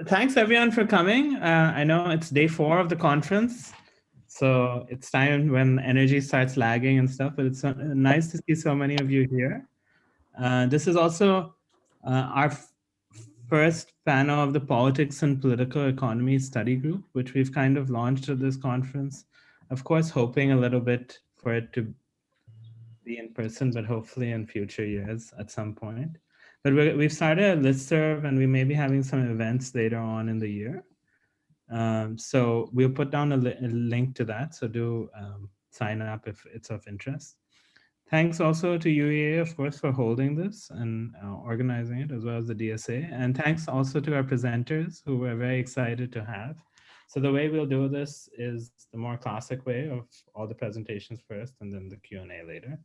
thanks everyone for coming. I know it's day 4 of the conference, so it's time when energy starts lagging and stuff, but it's nice to see so many of you here. This is also our first panel of the Politics and Political Economy Study Group, which we've kind of launched at this conference. Of course, hoping a little bit for it to be in person, but hopefully in future years at some point. But we've started a listserv, and we may be having some events later on in the year. So we'll put down a link to that. So do sign up if it's of interest. Thanks also to UEA, of course, for holding this and organizing it, as well as the DSA. And thanks also to our presenters, who we're very excited to have. So the way we'll do this is the more classic way of all the presentations first and then the Q&A later.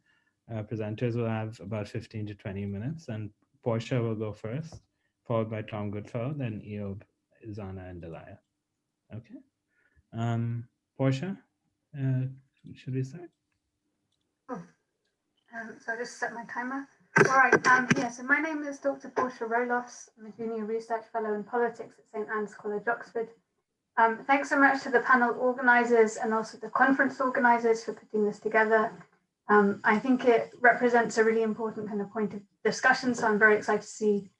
Presenters will have about 15 to 20 minutes, and Portia will go first, followed by Tom Goodfellow, then Eob, Izana, and Delia. Okay. Portia, should we start? So I'll just set my timer. All right, yeah, so my name is Dr. Portia Roelofs. I'm a junior research fellow in politics at St. Anne's College, Oxford. Thanks so much to the panel organizers and also the conference organizers for putting this together. I think it represents a really important kind of point of discussion, so I'm very excited to see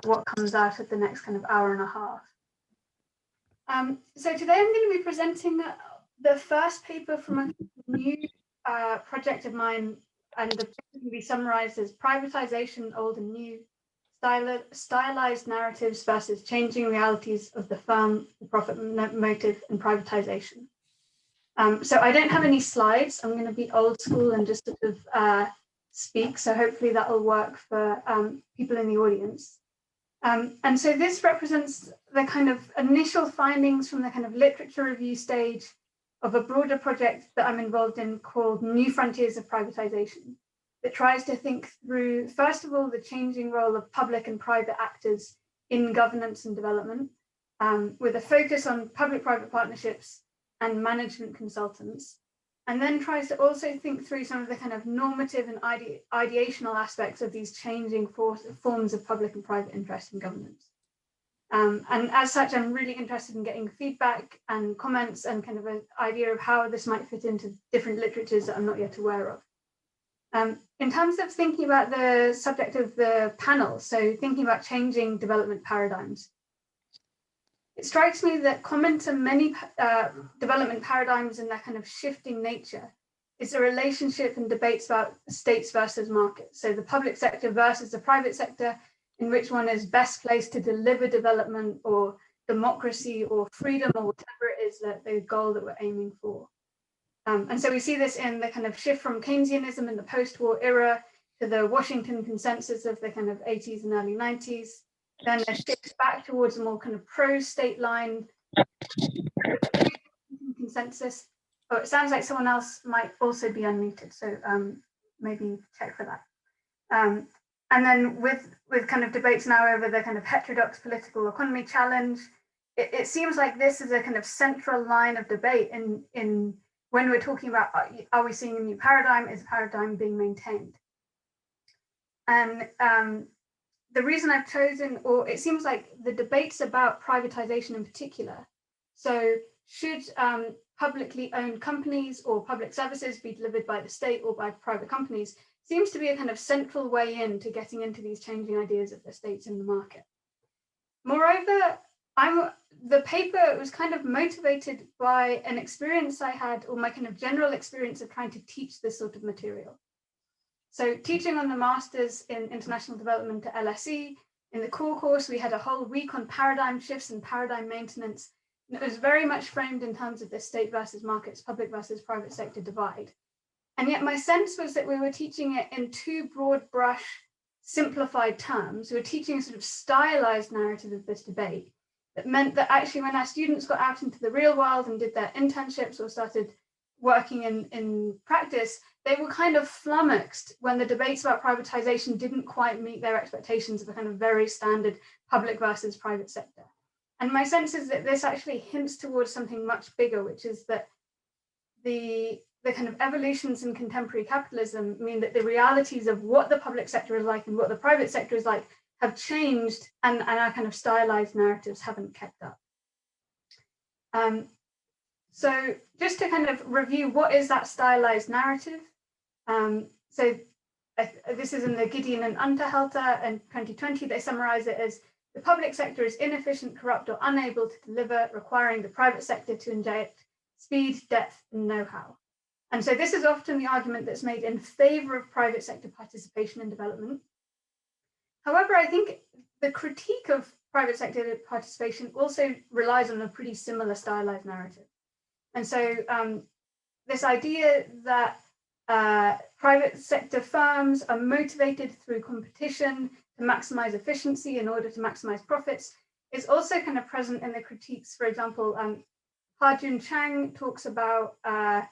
what comes out of the next kind of hour and a half. So today I'm going to be presenting the first paper from a new project of mine, and the paper can be summarized as Privatization, Old and New, Stylized Narratives versus Changing Realities of the Firm, the Profit Motive, and Privatization. So I don't have any slides. I'm going to be old school and just sort of speak. So hopefully that will work for people in the audience. And so this represents the kind of initial findings from the kind of literature review stage of a broader project that I'm involved in called New Frontiers of Privatization, that tries to think through, first of all, the changing role of public and private actors in governance and development, with a focus on public-private partnerships and management consultants, and then tries to also think through some of the kind of normative and ideational aspects of these changing forms of public and private interest in governance. And as such, I'm really interested in getting feedback and comments and kind of an idea of how this might fit into different literatures that I'm not yet aware of. In terms of thinking about the subject of the panel, so thinking about changing development paradigms, it strikes me that common to many development paradigms and their kind of shifting nature is a relationship and debates about states versus markets. So the public sector versus the private sector, in which one is best placed to deliver development or democracy or freedom or whatever it is that the goal that we're aiming for. And so we see this in the kind of shift from Keynesianism in the post-war era to the Washington consensus of the kind of 80s and early 90s. Then a shift back towards a more kind of pro-state line consensus. Oh, it sounds like someone else might also be unmuted, so maybe check for that. And then with kind of debates now over the kind of heterodox political economy challenge, it seems like this is a kind of central line of debate in when we're talking about, are we seeing a new paradigm? Is paradigm being maintained? And the reason I've chosen, or it seems like the debates about privatization in particular, so should publicly owned companies or public services be delivered by the state or by private companies, seems to be a kind of central way into getting into these changing ideas of the states in the market. Moreover, the paper was kind of motivated by an experience I had, or my kind of general experience of trying to teach this sort of material. So teaching on the Masters in International Development at LSE, in the core course, we had a whole week on paradigm shifts and paradigm maintenance. And it was very much framed in terms of the state versus markets, public versus private sector divide. And yet my sense was that we were teaching it in too broad brush, simplified terms. We were teaching a sort of stylized narrative of this debate that meant that actually when our students got out into the real world and did their internships or started working in practice, they were kind of flummoxed when the debates about privatization didn't quite meet their expectations of a kind of very standard public versus private sector. And my sense is that this actually hints towards something much bigger, which is that the kind of evolutions in contemporary capitalism mean that the realities of what the public sector is like and what the private sector is like have changed, and our kind of stylized narratives haven't kept up. So just to kind of review, what is that stylized narrative? This is in the Gideon and Unterhalter in 2020. They summarize it as: the public sector is inefficient, corrupt, or unable to deliver, requiring the private sector to inject speed, depth, and know-how. And so this is often the argument that's made in favor of private sector participation in development. However, I think the critique of private sector participation also relies on a pretty similar stylized narrative. And so this idea that private sector firms are motivated through competition to maximize efficiency in order to maximize profits is also kind of present in the critiques. For example, Ha-Joon Chang talks about a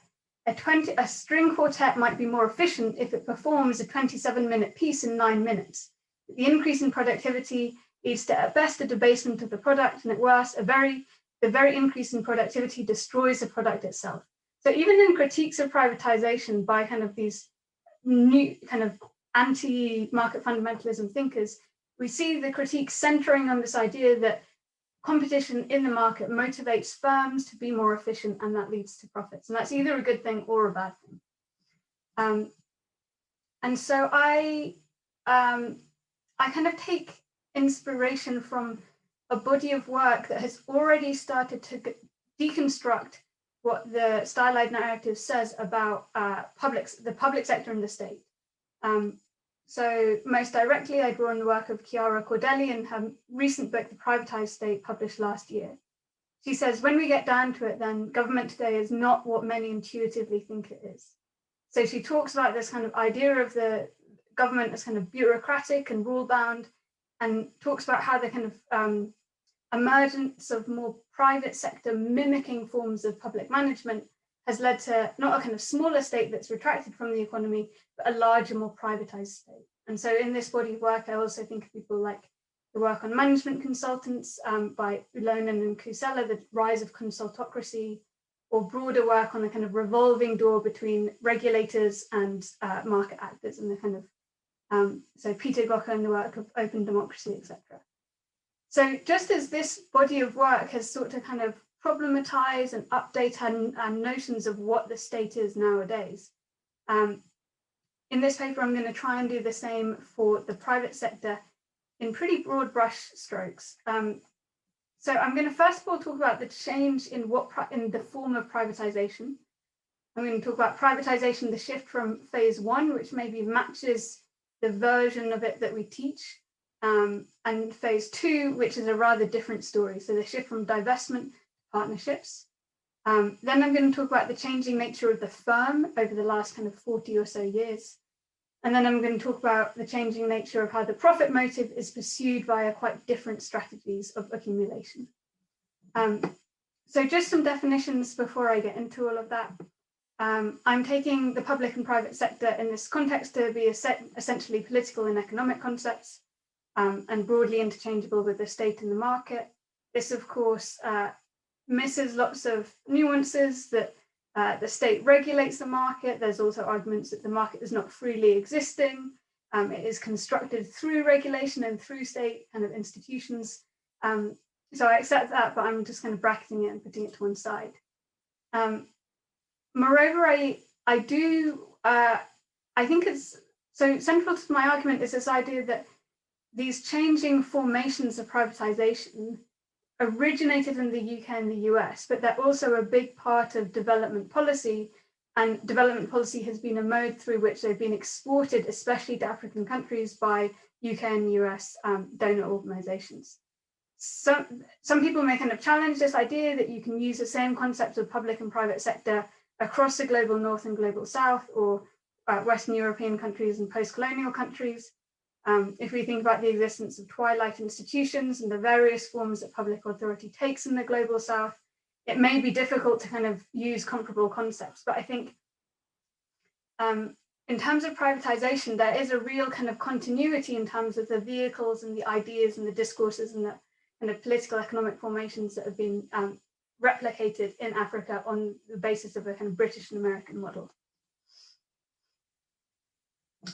string quartet might be more efficient if it performs a 27-minute piece in 9 minutes. The increase in productivity leads to, at best, a debasement of the product, and at worst, the very increase in productivity destroys the product itself. So even in critiques of privatization by kind of these new kind of anti-market fundamentalism thinkers, we see the critique centering on this idea that competition in the market motivates firms to be more efficient, and that leads to profits. And that's either a good thing or a bad thing. And so I kind of take inspiration from a body of work that has already started to deconstruct what the stylized narrative says about the public sector and the state. So most directly, I draw on the work of Chiara Cordelli in her recent book, The Privatized State, published last year. She says, when we get down to it, then government today is not what many intuitively think it is. So she talks about this kind of idea of the government as kind of bureaucratic and rule-bound, and talks about how the kind of emergence of more private sector mimicking forms of public management has led to not a kind of smaller state that's retracted from the economy, but a larger, more privatized state. And so in this body of work, I also think of people like the work on management consultants by Ulonen and Kusela, the rise of consultocracy, or broader work on the kind of revolving door between regulators and market actors, and the kind of, so Peter Gokka and the work of open democracy, etc. So just as this body of work has sought to kind of problematize and update our notions of what the state is nowadays, in this paper, I'm going to try and do the same for the private sector in pretty broad brush strokes. So I'm going to first of all talk about the change in the form of privatization. I'm going to talk about privatization, the shift from phase one, which maybe matches the version of it that we teach, and phase two, which is a rather different story. So the shift from divestment to partnerships. Then I'm going to talk about the changing nature of the firm over the last kind of 40 or so years. And then I'm going to talk about the changing nature of how the profit motive is pursued via quite different strategies of accumulation. So just some definitions before I get into all of that. I'm taking the public and private sector in this context to be essentially political and economic concepts, and broadly interchangeable with the state and the market. This, of course, misses lots of nuances that the state regulates the market. There's also arguments that the market is not freely existing. It is constructed through regulation and through state kind of institutions. So I accept that, but I'm just kind of bracketing it and putting it to one side. Moreover, I think it's, so central to my argument is this idea that these changing formations of privatization originated in the UK and the US, but they're also a big part of development policy, and development policy has been a mode through which they've been exported, especially to African countries, by UK and US donor organizations. Some people may kind of challenge this idea that you can use the same concepts of public and private sector across the global North and global South, or Western European countries and post-colonial countries. If we think about the existence of twilight institutions and the various forms that public authority takes in the global South, it may be difficult to kind of use comparable concepts. But I think in terms of privatization, there is a real kind of continuity in terms of the vehicles and the ideas and the discourses and the kind of political economic formations that have been replicated in Africa on the basis of a kind of British and American model.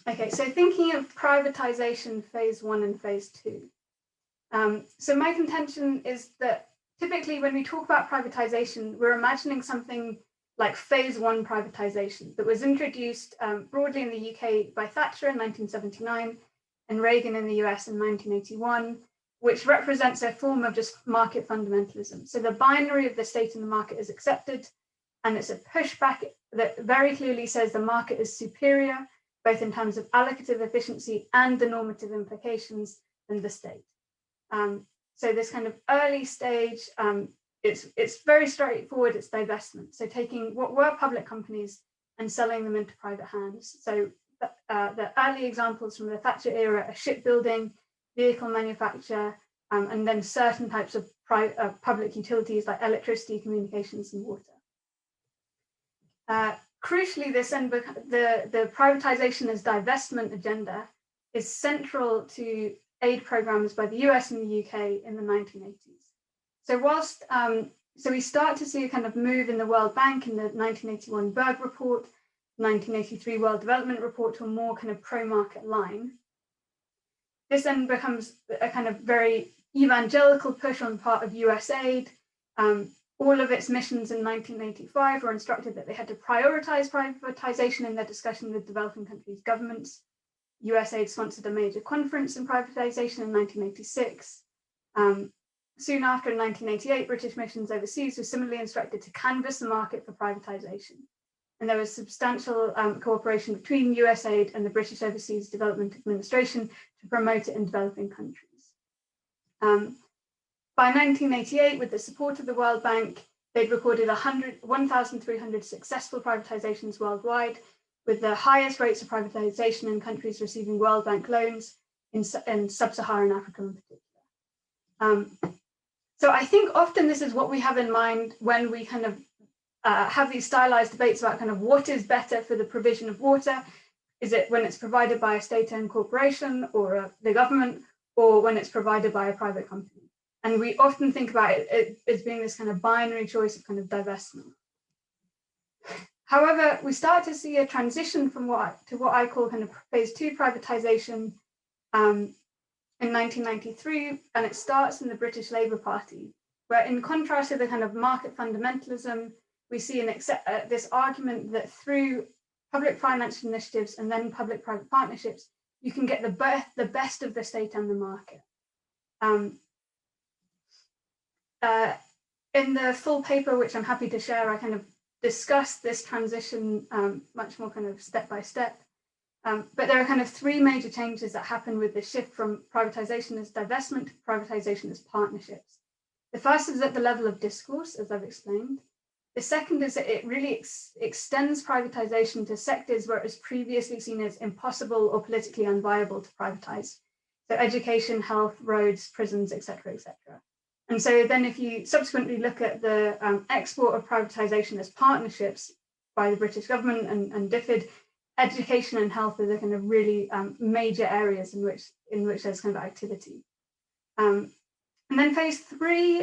Okay, so thinking of privatization phase 1 and phase 2. So my contention is that typically when we talk about privatization, we're imagining something like phase 1 privatization that was introduced broadly in the UK by Thatcher in 1979 and Reagan in the US in 1981, which represents a form of just market fundamentalism. So the binary of the state and the market is accepted, and it's a pushback that very clearly says the market is superior, both in terms of allocative efficiency and the normative implications, than the state. So this kind of early stage, it's very straightforward, it's divestment. So taking what were public companies and selling them into private hands. So the early examples from the Thatcher era are shipbuilding, vehicle manufacture, and then certain types of public utilities like electricity, communications, and water. Crucially, the privatization as divestment agenda is central to aid programs by the US and the UK in the 1980s. So whilst, so we start to see a kind of move in the World Bank in the 1981 Berg Report, 1983 World Development Report to a more kind of pro-market line. This then becomes a kind of very evangelical push on the part of USAID. All of its missions in 1985 were instructed that they had to prioritize privatization in their discussion with developing countries' governments. USAID sponsored a major conference in privatization in 1986. Soon after, in 1988, British missions overseas were similarly instructed to canvass the market for privatization. And there was substantial cooperation between USAID and the British Overseas Development Administration to promote it in developing countries. By 1988, with the support of the World Bank, they'd recorded 1,300 successful privatizations worldwide, with the highest rates of privatization in countries receiving World Bank loans in sub-Saharan Africa in particular. So I think often this is what we have in mind when we kind of have these stylized debates about kind of what is better for the provision of water. Is it when it's provided by a state-owned corporation or the government, or when it's provided by a private company? And we often think about it as being this kind of binary choice of kind of divestment. However, we start to see a transition from what I call kind of phase 2 privatization in 1993, and it starts in the British Labour Party, where in contrast to the kind of market fundamentalism, we see this argument that through public finance initiatives and then public-private partnerships, you can get the best of the state and the market. In the full paper, which I'm happy to share, I kind of discuss this transition much more kind of step by step. But there are kind of 3 major changes that happen with the shift from privatization as divestment to privatization as partnerships. The first is at the level of discourse, as I've explained. The second is that it really extends privatization to sectors where it was previously seen as impossible or politically unviable to privatize. So education, health, roads, prisons, et cetera, et cetera. And so then if you subsequently look at the export of privatization as partnerships by the British government and DFID, education and health are the kind of really major areas in which there's kind of activity. And then phase 3,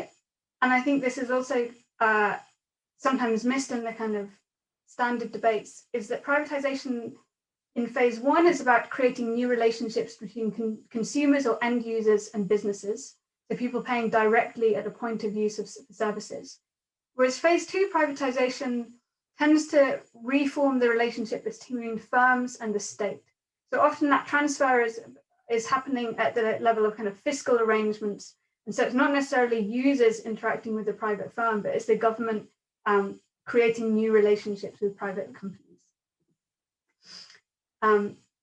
and I think this is also sometimes missed in the kind of standard debates, is that privatization in phase 1 is about creating new relationships between consumers or end users and businesses, so people paying directly at a point of use of services. Whereas phase 2 privatization tends to reform the relationship between firms and the state. So often that transfer is happening at the level of kind of fiscal arrangements. And so it's not necessarily users interacting with the private firm, but it's the government creating new relationships with private companies.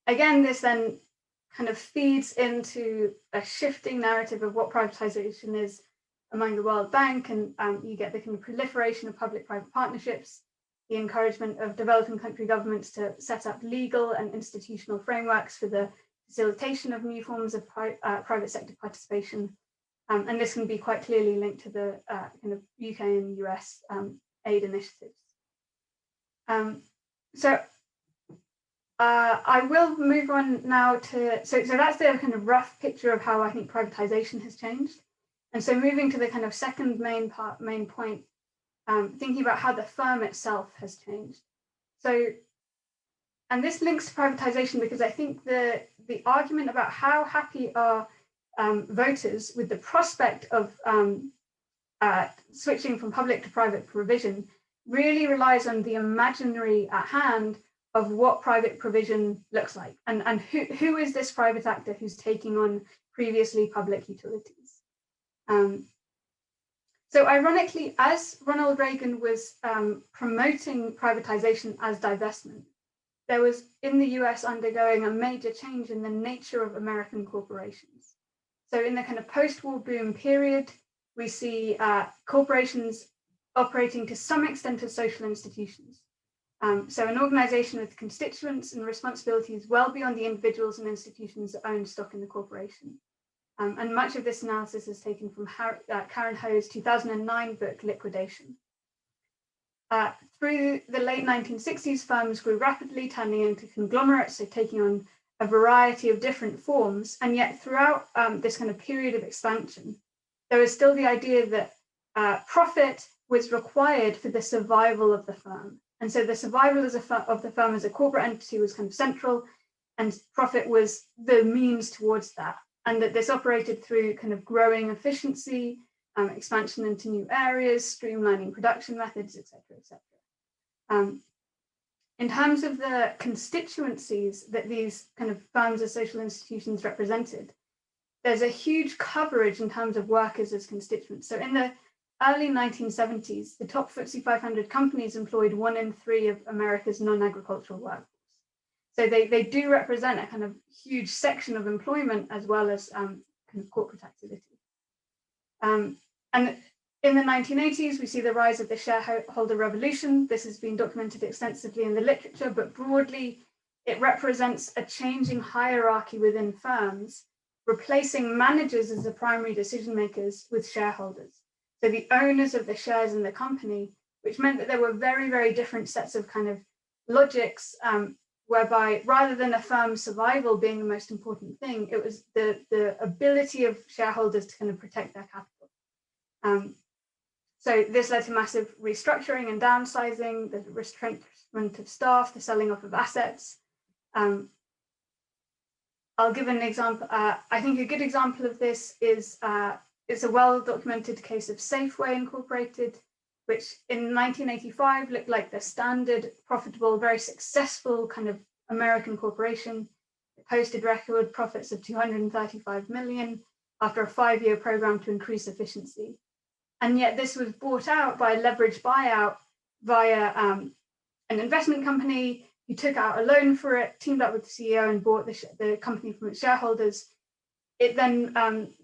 Again, this then kind of feeds into a shifting narrative of what privatization is among the World Bank, and you get the kind of proliferation of public-private partnerships, the encouragement of developing country governments to set up legal and institutional frameworks for the facilitation of new forms of private sector participation. And this can be quite clearly linked to the kind of UK and US aid initiatives. I will move on now to, so that's the kind of rough picture of how I think privatization has changed. And so moving to the kind of second main point, thinking about how the firm itself has changed. So And this links to privatization because I think the argument about how happy are voters with the prospect of switching from public to private provision really relies on the imaginary at hand of what private provision looks like, and who is this private actor who's taking on previously public utilities. So ironically, as Ronald Reagan was promoting privatization as divestment, there was in the US undergoing a major change in the nature of American corporations. So in the kind of post-war boom period, we see corporations operating to some extent as social institutions. So an organization with constituents and responsibilities well beyond the individuals and institutions that own stock in the corporation. And much of this analysis is taken from Karen Ho's 2009 book, Liquidation. Through the late 1960s, firms grew rapidly, turning into conglomerates, so taking on a variety of different forms. And yet throughout this kind of period of expansion, there was still the idea that profit was required for the survival of the firm. And so the survival of the firm as a corporate entity was kind of central, and profit was the means towards that. And that this operated through kind of growing efficiency, expansion into new areas, streamlining production methods, et cetera, et cetera. In terms of the constituencies that these kind of firms as social institutions represented, there's a huge coverage in terms of workers as constituents. So in the early 1970s, the top FTSE 500 companies employed 1 in 3 of America's non-agricultural workforce. So they do represent a kind of huge section of employment as well as kind of corporate activity. And in the 1980s, we see the rise of the shareholder revolution. This has been documented extensively in the literature, but broadly, it represents a changing hierarchy within firms, replacing managers as the primary decision makers with shareholders. So the owners of the shares in the company, which meant that there were very, very different sets of kind of logics, whereby rather than a firm's survival being the most important thing, it was the ability of shareholders to kind of protect their capital. So this led to massive restructuring and downsizing, the retrenchment of staff, the selling off of assets. I'll give an example. I think a good example of this is it's a well-documented case of Safeway Incorporated, which in 1985 looked like the standard, profitable, very successful kind of American corporation. It posted record profits of $235 million after a 5-year program to increase efficiency. And yet this was bought out by a leveraged buyout via an investment company who took out a loan for it, teamed up with the CEO and bought the company from its shareholders. It then,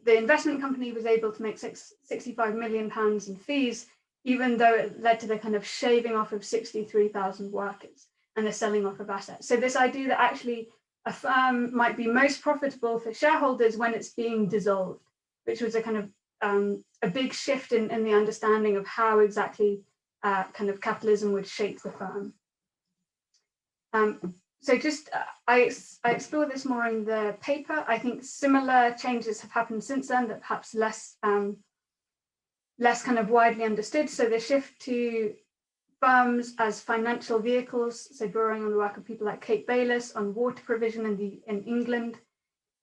the investment company was able to make £65 million in fees, even though it led to the kind of shaving off of 63,000 workers and the selling off of assets. So this idea that actually a firm might be most profitable for shareholders when it's being dissolved, which was a kind of a big shift in the understanding of how exactly kind of capitalism would shape the firm. So just, I explore this more in the paper. I think similar changes have happened since then that perhaps less kind of widely understood. So the shift to firms as financial vehicles, so drawing on the work of people like Kate Bayliss on water provision in England,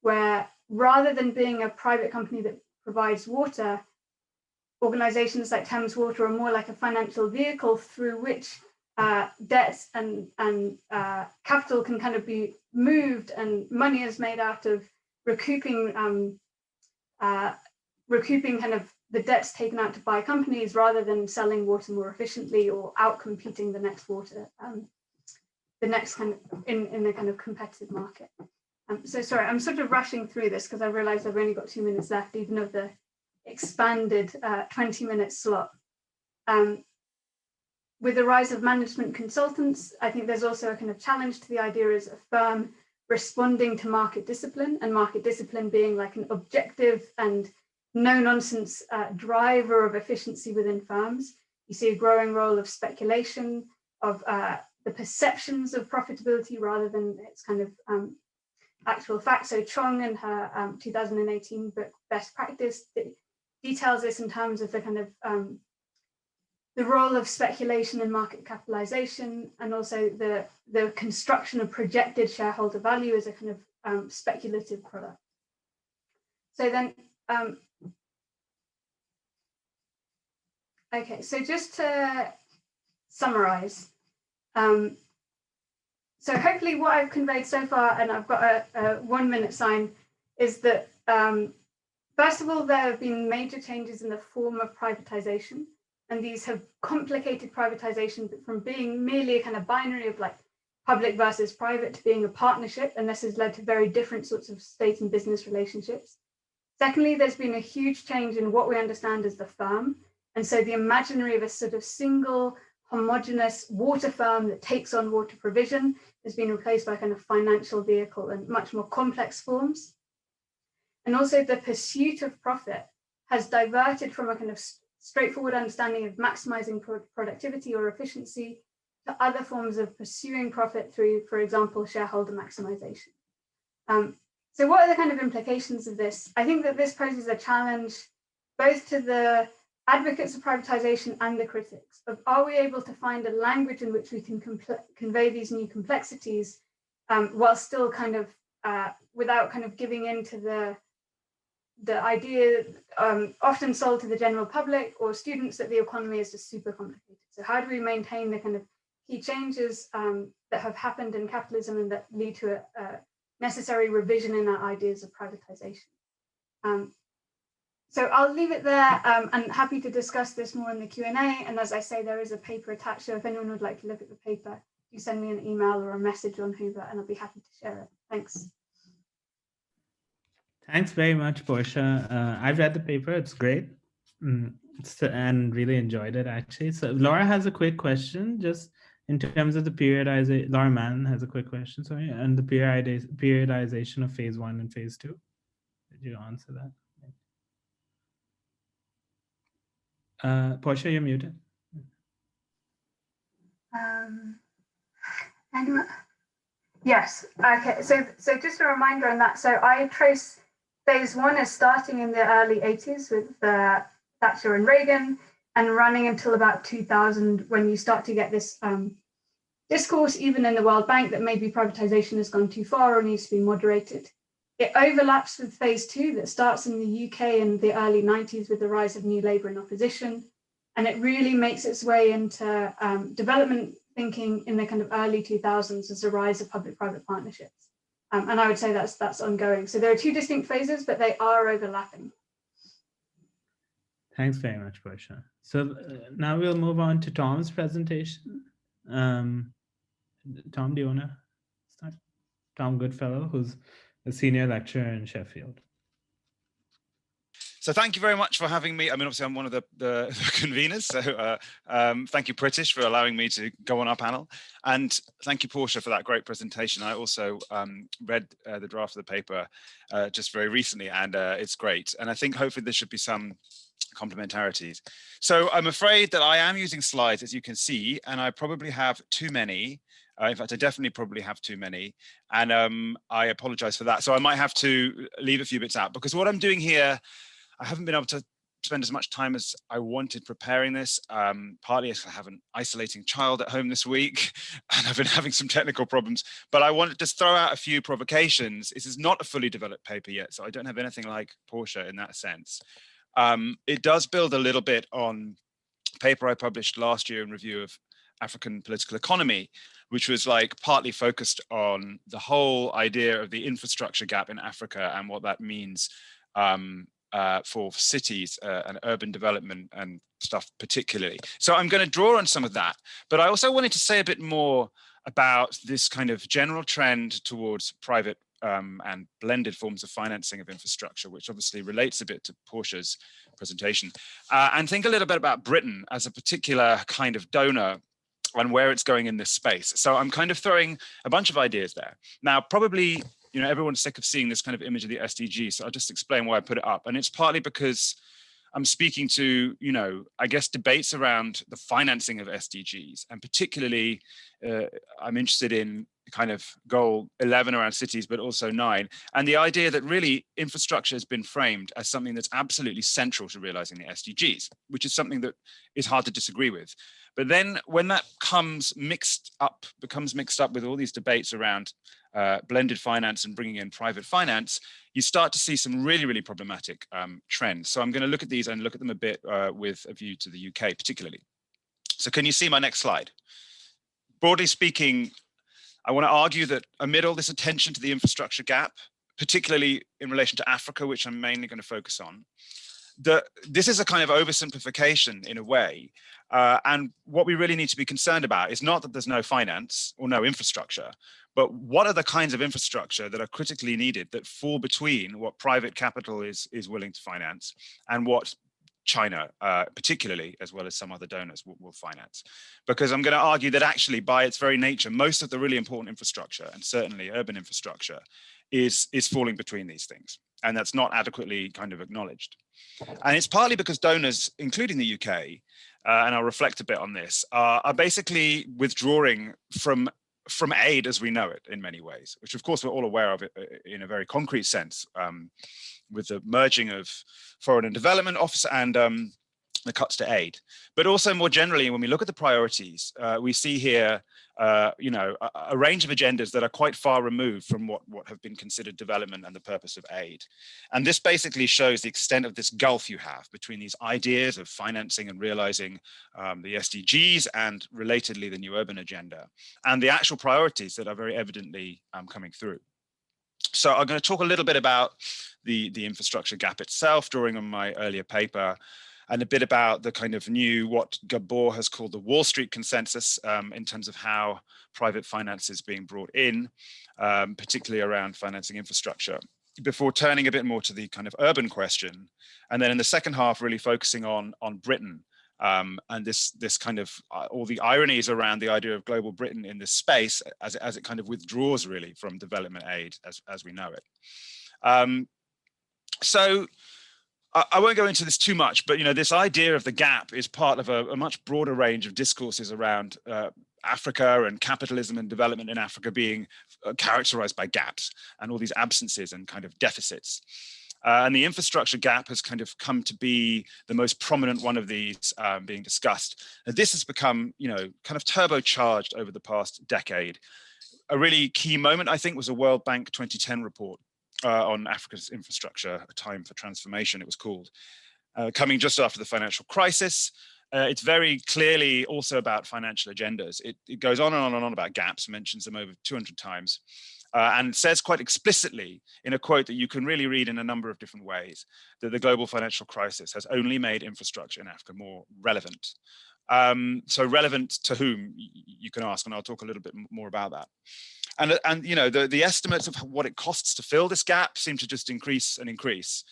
where rather than being a private company that provides water, organizations like Thames Water are more like a financial vehicle through which debts and capital can kind of be moved, and money is made out of recouping kind of the debts taken out to buy companies rather than selling water more efficiently or outcompeting the next water, the next kind of in the kind of competitive market. So sorry, I'm sort of rushing through this because I realize I've only got 2 minutes left, even of the expanded 20-minute slot. With the rise of management consultants, I think there's also a kind of challenge to the idea as a firm responding to market discipline, and market discipline being like an objective and no-nonsense driver of efficiency within firms. You see a growing role of speculation, of the perceptions of profitability rather than its kind of actual facts. So Chong in her 2018 book, Best Practice, details this in terms of the kind of the role of speculation and market capitalization, and also the construction of projected shareholder value as a kind of speculative product. So then, okay, so just to summarize, so hopefully what I've conveyed so far, and I've got a 1 minute sign, is that first of all, there have been major changes in the form of privatization. And these have complicated privatization from being merely a kind of binary of like public versus private to being a partnership. And this has led to very different sorts of state and business relationships. Secondly, there's been a huge change in what we understand as the firm. And so the imaginary of a sort of single homogeneous water firm that takes on water provision has been replaced by kind of financial vehicle and much more complex forms. And also the pursuit of profit has diverted from a kind of straightforward understanding of maximizing productivity or efficiency to other forms of pursuing profit through, for example, shareholder maximization. So what are the kind of implications of this? I think that this poses a challenge both to the advocates of privatization and the critics of, are we able to find a language in which we can convey these new complexities while still kind of, without kind of giving in to the idea often sold to the general public or students that the economy is just super complicated. So how do we maintain the kind of key changes that have happened in capitalism and that lead to a necessary revision in our ideas of privatization? So I'll leave it there. I'm happy to discuss this more in the Q&A. And as I say, there is a paper attached. So if anyone would like to look at the paper, you send me an email or a message on Hoover and I'll be happy to share it. Thanks. Thanks very much, Portia. I've read the paper. It's great. And really enjoyed it, actually. So Laura has a quick question, just in terms of the periodization. Laura Mann has a quick question, sorry, and the periodization of phase 1 and phase 2. Did you answer that? Portia, you're muted. Anyone? Yes. Okay. So just a reminder on that. So I trace phase 1 is starting in the early 80s with Thatcher and Reagan and running until about 2000 when you start to get this discourse, even in the World Bank, that maybe privatization has gone too far or needs to be moderated. It overlaps with phase 2 that starts in the UK in the early 90s with the rise of New Labour and opposition. And it really makes its way into development thinking in the kind of early 2000s as the rise of public-private partnerships. And I would say that's ongoing. So there are 2 distinct phases, but they are overlapping. Thanks very much, Portia. So now we'll move on to Tom's presentation. Tom, do you want to start? Tom Goodfellow, who's a senior lecturer in Sheffield. So thank you very much for having me. I mean, obviously I'm one of the conveners, so thank you, Pritish, for allowing me to go on our panel. And thank you, Portia, for that great presentation. I also read the draft of the paper just very recently, and it's great. And I think hopefully there should be some complementarities. So I'm afraid that I am using slides, as you can see, and I probably have too many. In fact, I definitely probably have too many, and I apologize for that. So I might have to leave a few bits out, because what I'm doing here, I haven't been able to spend as much time as I wanted preparing this, partly as I have an isolating child at home this week, and I've been having some technical problems, but I wanted to throw out a few provocations. This is not a fully developed paper yet, so I don't have anything like Portia in that sense. It does build a little bit on a paper I published last year in Review of African Political Economy, which was like partly focused on the whole idea of the infrastructure gap in Africa and what that means for cities and urban development and stuff particularly. So I'm going to draw on some of that, but I also wanted to say a bit more about this kind of general trend towards private and blended forms of financing of infrastructure, which obviously relates a bit to Portia's presentation, and think a little bit about Britain as a particular kind of donor and where it's going in this space. So I'm kind of throwing a bunch of ideas there. Now, probably, you know, everyone's sick of seeing this kind of image of the SDGs, so I'll just explain why I put it up. And it's partly because I'm speaking to, you know, I guess debates around the financing of SDGs, and particularly I'm interested in kind of goal 11 around cities, but also 9. And the idea that really infrastructure has been framed as something that's absolutely central to realizing the SDGs, which is something that is hard to disagree with. But then when that becomes mixed up with all these debates around blended finance and bringing in private finance, you start to see some really, really problematic trends. So I'm going to look at these and look at them a bit with a view to the UK particularly. So can you see my next slide? Broadly speaking, I want to argue that amid all this attention to the infrastructure gap, particularly in relation to Africa, which I'm mainly going to focus on, this is a kind of oversimplification in a way. And what we really need to be concerned about is not that there's no finance or no infrastructure, but what are the kinds of infrastructure that are critically needed that fall between what private capital is willing to finance and what China, particularly, as well as some other donors, will finance. Because I'm going to argue that actually, by its very nature, most of the really important infrastructure, and certainly urban infrastructure, is falling between these things. And that's not adequately kind of acknowledged. And it's partly because donors, including the UK, and I'll reflect a bit on this, are basically withdrawing from aid as we know it in many ways, which of course we're all aware of it in a very concrete sense, with the merging of Foreign and Development Office and the cuts to aid. But also more generally, when we look at the priorities, we see here, you know, a range of agendas that are quite far removed from what have been considered development and the purpose of aid. And this basically shows the extent of this gulf you have between these ideas of financing and realizing the SDGs and relatedly the new urban agenda and the actual priorities that are very evidently coming through. So I'm going to talk a little bit about the infrastructure gap itself, drawing on my earlier paper, and a bit about the kind of new, what Gabor has called the Wall Street consensus in terms of how private finance is being brought in, particularly around financing infrastructure, before turning a bit more to the kind of urban question. And then in the second half, really focusing on Britain and this kind of all the ironies around the idea of global Britain in this space as it kind of withdraws really from development aid as we know it. So I won't go into this too much, but you know, this idea of the gap is part of a much broader range of discourses around Africa and capitalism and development in Africa being characterized by gaps and all these absences and kind of deficits. And the infrastructure gap has kind of come to be the most prominent one of these being discussed. And this has become, you know, kind of turbocharged over the past decade. A really key moment, I think, was a World Bank 2010 report on Africa's infrastructure, A Time for Transformation, it was called, coming just after the financial crisis. It's very clearly also about financial agendas. It goes on and on and on about gaps, mentions them over 200 times, and says quite explicitly in a quote that you can really read in a number of different ways, that the global financial crisis has only made infrastructure in Africa more relevant. So relevant to whom, you can ask, and I'll talk a little bit more about that. And you know, the estimates of what it costs to fill this gap seem to just increase and increase,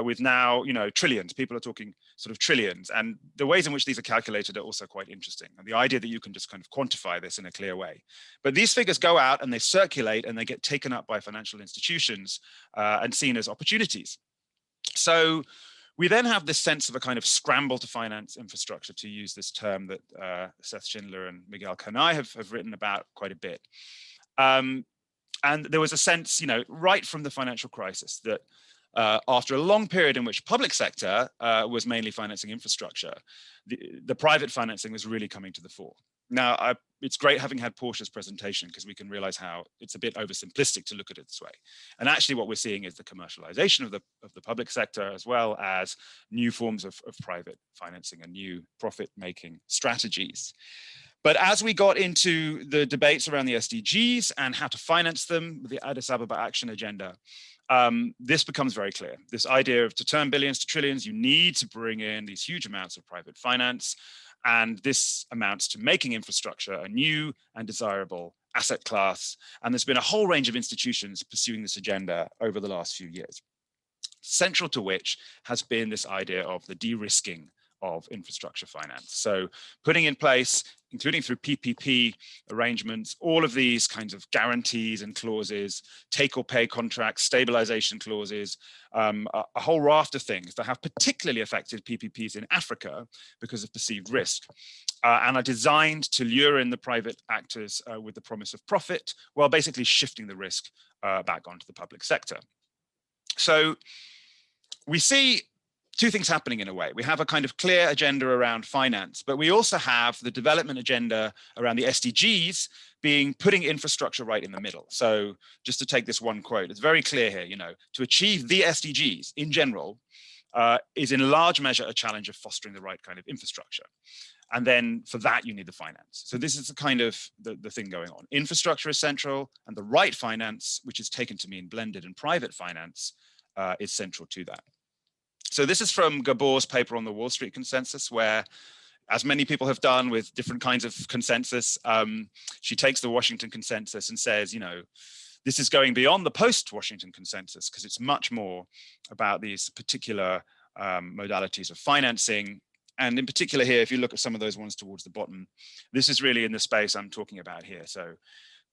with now, you know, trillions. People are talking sort of trillions, and the ways in which these are calculated are also quite interesting. And the idea that you can just kind of quantify this in a clear way. But these figures go out and they circulate and they get taken up by financial institutions and seen as opportunities. So we then have this sense of a kind of scramble to finance infrastructure, to use this term that Seth Schindler and Miguel Kanai have written about quite a bit. And there was a sense, you know, right from the financial crisis that after a long period in which public sector was mainly financing infrastructure, the private financing was really coming to the fore. Now, it's great having had Portia's presentation, because we can realize how it's a bit oversimplistic to look at it this way. And actually what we're seeing is the commercialization of the public sector, as well as new forms of private financing and new profit-making strategies. But as we got into the debates around the SDGs and how to finance them with the Addis Ababa Action Agenda, this becomes very clear. This idea of to turn billions to trillions, you need to bring in these huge amounts of private finance. And this amounts to making infrastructure a new and desirable asset class. And there's been a whole range of institutions pursuing this agenda over the last few years, central to which has been this idea of the de-risking of infrastructure finance. So putting in place, including through PPP arrangements, all of these kinds of guarantees and clauses, take or pay contracts, stabilization clauses, a whole raft of things that have particularly affected PPPs in Africa because of perceived risk, and are designed to lure in the private actors with the promise of profit, while basically shifting the risk back onto the public sector. So we see two things happening in a way. We have a kind of clear agenda around finance, but we also have the development agenda around the SDGs being putting infrastructure right in the middle. So just to take this one quote, it's very clear here, you know, to achieve the SDGs in general is in large measure a challenge of fostering the right kind of infrastructure. And then for that, you need the finance. So this is the kind of the thing going on. Infrastructure is central, and the right finance, which is taken to mean blended and private finance, is central to that. So this is from Gabor's paper on the Wall Street consensus, where, as many people have done with different kinds of consensus, she takes the Washington consensus and says, you know, this is going beyond the post-Washington consensus, because it's much more about these particular modalities of financing. And in particular here, if you look at some of those ones towards the bottom, this is really in the space I'm talking about here. So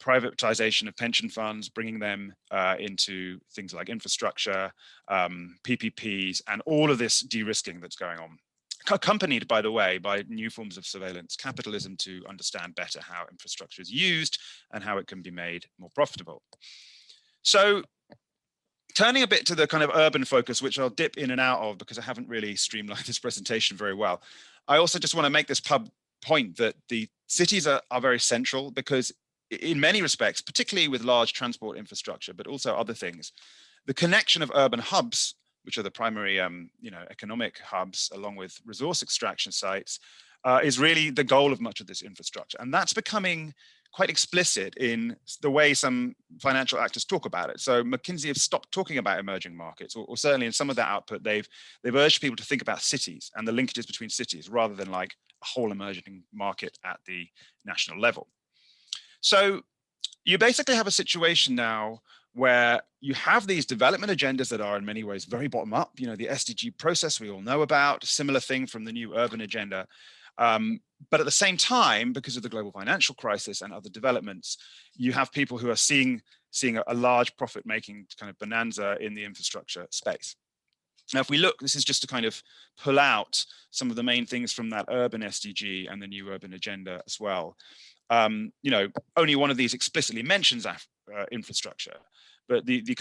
privatization of pension funds, bringing them into things like infrastructure, PPPs, and all of this de-risking that's going on, accompanied, by the way, by new forms of surveillance capitalism to understand better how infrastructure is used and how it can be made more profitable. So turning a bit to the kind of urban focus, which I'll dip in and out of because I haven't really streamlined this presentation very well. I also just want to make this point that the cities are very central, because in many respects, particularly with large transport infrastructure, but also other things, the connection of urban hubs, which are the primary economic hubs, along with resource extraction sites, is really the goal of much of this infrastructure. And that's becoming quite explicit in the way some financial actors talk about it. So McKinsey have stopped talking about emerging markets, or certainly in some of their output, they've urged people to think about cities and the linkages between cities, rather than like a whole emerging market at the national level. So you basically have a situation now where you have these development agendas that are in many ways very bottom up. You know, the SDG process we all know about, similar thing from the new urban agenda. But at the same time, because of the global financial crisis and other developments, you have people who are seeing a large profit-making kind of bonanza in the infrastructure space. Now, if we look, this is just to kind of pull out some of the main things from that urban SDG and the new urban agenda as well. You know, only one of these explicitly mentions infrastructure, but the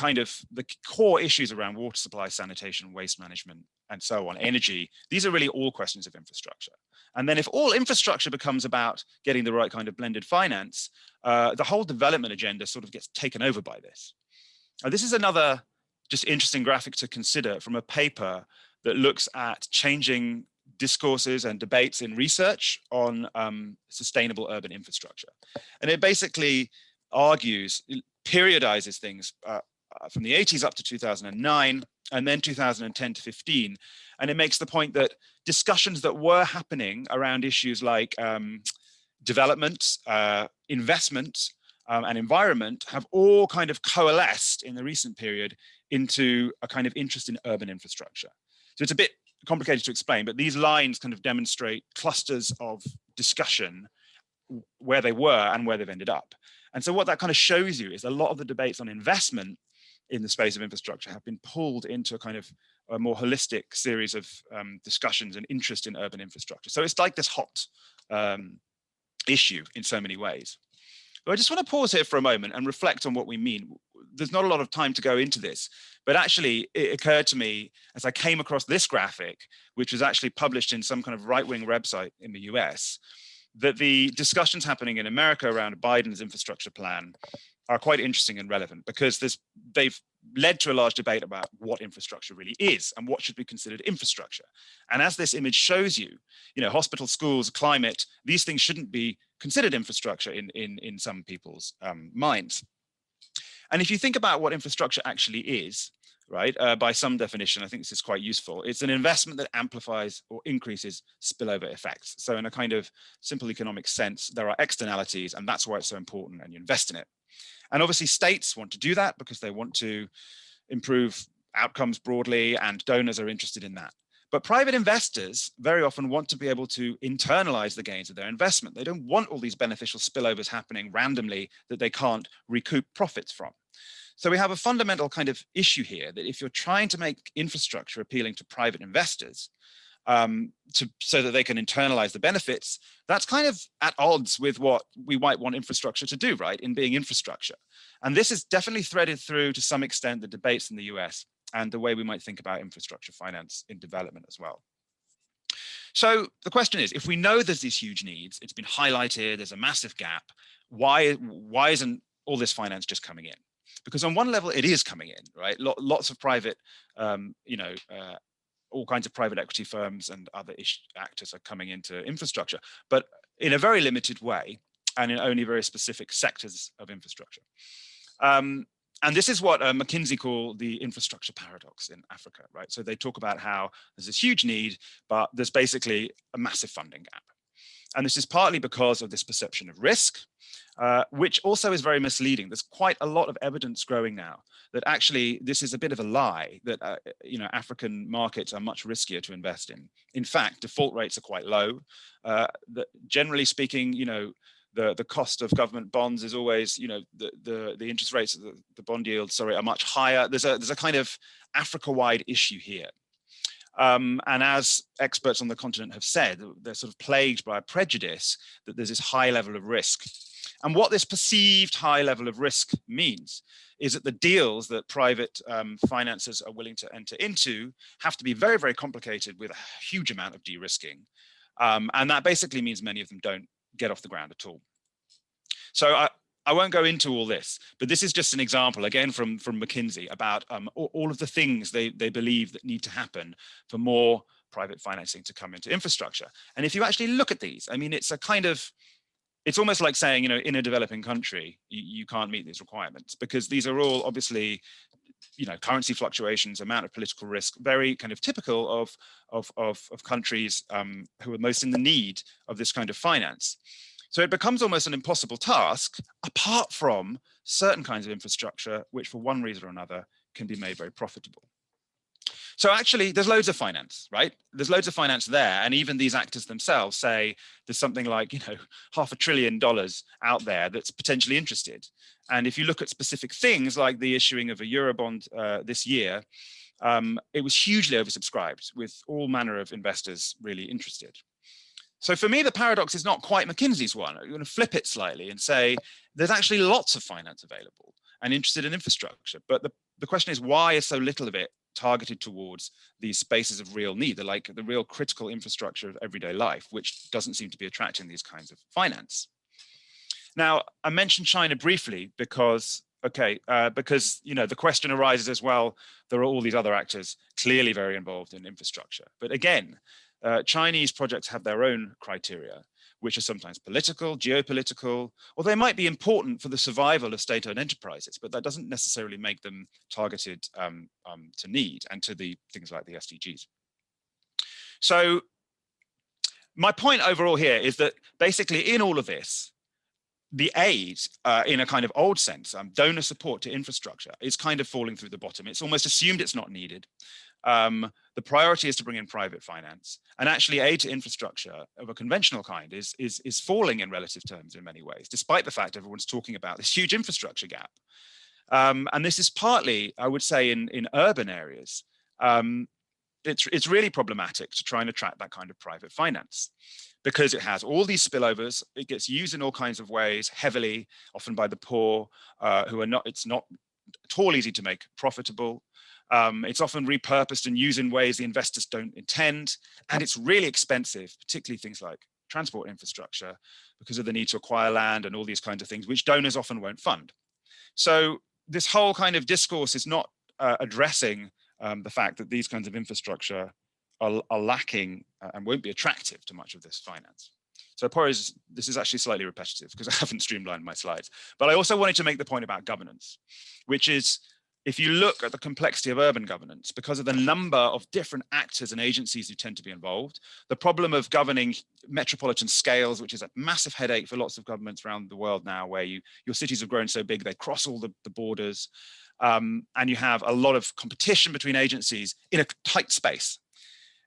core issues around water supply, sanitation, waste management, and so on, energy, these are really all questions of infrastructure. And then if all infrastructure becomes about getting the right kind of blended finance, the whole development agenda sort of gets taken over by this. Now, this is another just interesting graphic to consider from a paper that looks at changing discourses and debates in research on sustainable urban infrastructure. And it basically argues, periodizes things from the 80s up to 2009, and then 2010 to 15. And it makes the point that discussions that were happening around issues like development, investment, and environment have all kind of coalesced in the recent period into a kind of interest in urban infrastructure. So it's a bit complicated to explain, but these lines kind of demonstrate clusters of discussion where they were and where they've ended up. And so what that kind of shows you is a lot of the debates on investment in the space of infrastructure have been pulled into a kind of a more holistic series of discussions and interest in urban infrastructure. So it's like this hot issue in so many ways. But I just want to pause here for a moment and reflect on what we mean. There's not a lot of time to go into this, but actually it occurred to me as I came across this graphic, which was actually published in some kind of right-wing website in the US, that the discussions happening in America around Biden's infrastructure plan are quite interesting and relevant, because they've led to a large debate about what infrastructure really is and what should be considered infrastructure. And as this image shows you, hospitals, schools, climate, these things shouldn't be considered infrastructure in some people's minds. And if you think about what infrastructure actually is, right, by some definition, I think this is quite useful. It's an investment that amplifies or increases spillover effects. So in a kind of simple economic sense, there are externalities, and that's why it's so important, and you invest in it. And obviously states want to do that because they want to improve outcomes broadly, and donors are interested in that. But private investors very often want to be able to internalize the gains of their investment. They don't want all these beneficial spillovers happening randomly that they can't recoup profits from. So we have a fundamental kind of issue here that if you're trying to make infrastructure appealing to private investors, so that they can internalize the benefits, that's kind of at odds with what we might want infrastructure to do, right, in being infrastructure. And this is definitely threaded through to some extent the debates in the US and the way we might think about infrastructure finance in development as well. So the question is, if we know there's these huge needs, it's been highlighted, there's a massive gap, why isn't all this finance just coming in? Because on one level, it is coming in, right? Lots of private, all kinds of private equity firms and other actors are coming into infrastructure, but in a very limited way and in only very specific sectors of infrastructure. And this is what McKinsey call the infrastructure paradox in Africa, right? So they talk about how there's this huge need, but there's basically a massive funding gap. And this is partly because of this perception of risk, which also is very misleading. There's quite a lot of evidence growing now that actually this is a bit of a lie, that African markets are much riskier to invest in. In fact, default rates are quite low. Generally speaking, the cost of government bonds is always, the interest rates, the bond yields, sorry, are much higher. There's a kind of Africa-wide issue here. And as experts on the continent have said, they're sort of plagued by a prejudice that there's this high level of risk. And what this perceived high level of risk means is that the deals that private financiers are willing to enter into have to be very, very complicated with a huge amount of de-risking. And that basically means many of them don't get off the ground at all. So I won't go into all this, but this is just an example, again, from McKinsey about all of the things they believe that need to happen for more private financing to come into infrastructure. And if you actually look at these, I mean, it's almost like saying, in a developing country, you can't meet these requirements, because these are all obviously, currency fluctuations, amount of political risk, very kind of typical of countries who are most in the need of this kind of finance. So it becomes almost an impossible task, apart from certain kinds of infrastructure, which for one reason or another can be made very profitable. So actually, there's loads of finance, right? There's loads of finance there. And even these actors themselves say there's something like, $500 billion out there that's potentially interested. And if you look at specific things like the issuing of a Eurobond this year, it was hugely oversubscribed with all manner of investors really interested. So for me, the paradox is not quite McKinsey's one. I'm going to flip it slightly and say there's actually lots of finance available and interested in infrastructure. But the question is, why is so little of it targeted towards these spaces of real need, the real critical infrastructure of everyday life, which doesn't seem to be attracting these kinds of finance? Now, I mentioned China briefly because the question arises as well, there are all these other actors clearly very involved in infrastructure. But again, Chinese projects have their own criteria, which are sometimes political, geopolitical, or they might be important for the survival of state-owned enterprises, but that doesn't necessarily make them targeted to need and to the things like the SDGs. So my point overall here is that basically in all of this, the aid, in a kind of old sense, donor support to infrastructure is kind of falling through the bottom. It's almost assumed it's not needed. The priority is to bring in private finance, and actually aid to infrastructure of a conventional kind is falling in relative terms in many ways, despite the fact everyone's talking about this huge infrastructure gap. And this is partly, I would say, in urban areas. It's really problematic to try and attract that kind of private finance, because it has all these spillovers. It gets used in all kinds of ways, heavily, often by the poor, it's not at all easy to make profitable. It's often repurposed and used in ways the investors don't intend, and it's really expensive, particularly things like transport infrastructure, because of the need to acquire land and all these kinds of things, which donors often won't fund. So this whole kind of discourse is not addressing the fact that these kinds of infrastructure are lacking and won't be attractive to much of this finance. So this is actually slightly repetitive because I haven't streamlined my slides, but I also wanted to make the point about governance, which is, if you look at the complexity of urban governance, because of the number of different actors and agencies who tend to be involved, the problem of governing metropolitan scales, which is a massive headache for lots of governments around the world now, where your cities have grown so big, they cross all the borders, and you have a lot of competition between agencies in a tight space.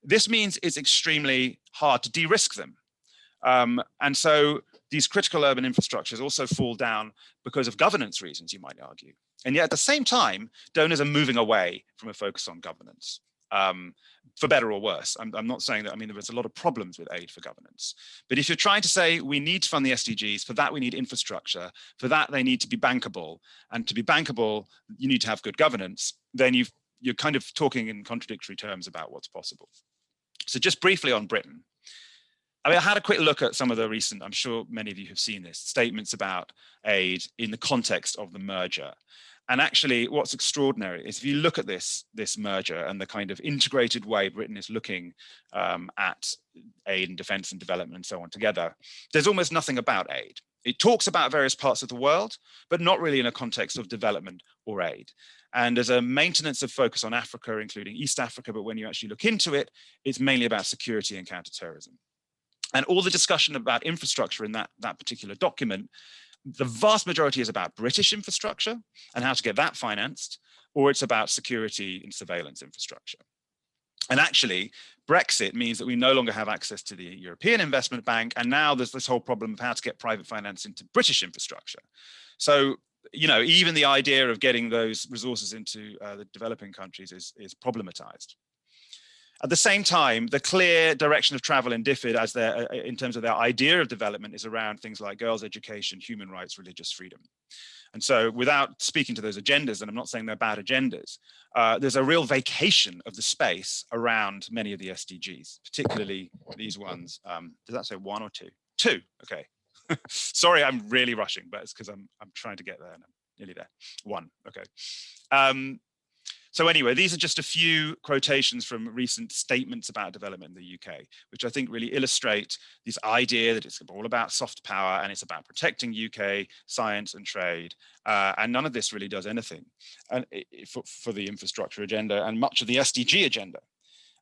this means it's extremely hard to de-risk them. And so these critical urban infrastructures also fall down because of governance reasons, you might argue. And yet at the same time, donors are moving away from a focus on governance, for better or worse. I'm not saying that, I mean, there's a lot of problems with aid for governance. But if you're trying to say we need to fund the SDGs, for that we need infrastructure, for that they need to be bankable, and to be bankable, you need to have good governance, then you're kind of talking in contradictory terms about what's possible. So just briefly on Britain. I mean, I had a quick look at some of the recent, I'm sure many of you have seen this, statements about aid in the context of the merger. And actually what's extraordinary is if you look at this merger and the kind of integrated way Britain is looking at aid and defense and development and so on together, there's almost nothing about aid. It talks about various parts of the world, but not really in a context of development or aid. And there's a maintenance of focus on Africa, including East Africa, but when you actually look into it, it's mainly about security and counterterrorism. And all the discussion about infrastructure in that particular document, the vast majority is about British infrastructure and how to get that financed, or it's about security and surveillance infrastructure. And actually, Brexit means that we no longer have access to the European Investment Bank, and now there's this whole problem of how to get private finance into British infrastructure. So, you know, even the idea of getting those resources into the developing countries is problematized. At the same time, the clear direction of travel in DFID as in terms of their idea of development is around things like girls' education, human rights, religious freedom. And so without speaking to those agendas, and I'm not saying they're bad agendas, there's a real vacation of the space around many of the SDGs, particularly these ones. Does that say 1 or 2? 2, okay. Sorry, I'm really rushing, but it's because I'm trying to get there and I'm nearly there. 1, okay. So anyway, these are just a few quotations from recent statements about development in the UK, which I think really illustrate this idea that it's all about soft power and it's about protecting UK science and trade. And none of this really does anything for the infrastructure agenda and much of the SDG agenda.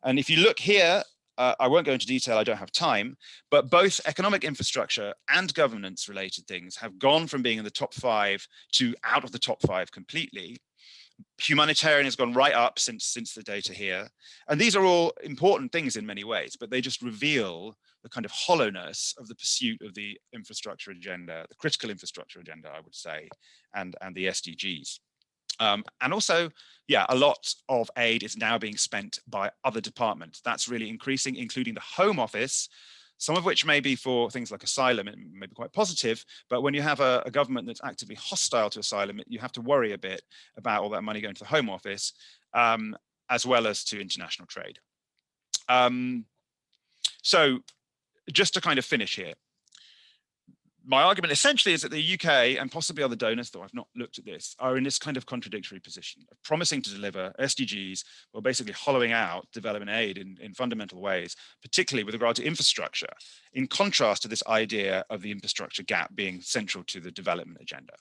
And if you look here, I won't go into detail, I don't have time, but both economic infrastructure and governance related things have gone from being in the top 5 to out of the top 5 completely. Humanitarian has gone right up since the data here. And these are all important things in many ways, but they just reveal the kind of hollowness of the pursuit of the infrastructure agenda, the critical infrastructure agenda, I would say, and the SDGs. And also, yeah, a lot of aid is now being spent by other departments. That's really increasing, including the Home Office, some of which may be for things like asylum, it may be quite positive, but when you have a government that's actively hostile to asylum, you have to worry a bit about all that money going to the Home Office, as well as to international trade. So just to kind of finish here, my argument essentially is that the UK and possibly other donors, though I've not looked at this, are in this kind of contradictory position of promising to deliver SDGs while basically hollowing out development aid in fundamental ways, particularly with regard to infrastructure, in contrast to this idea of the infrastructure gap being central to the development agenda.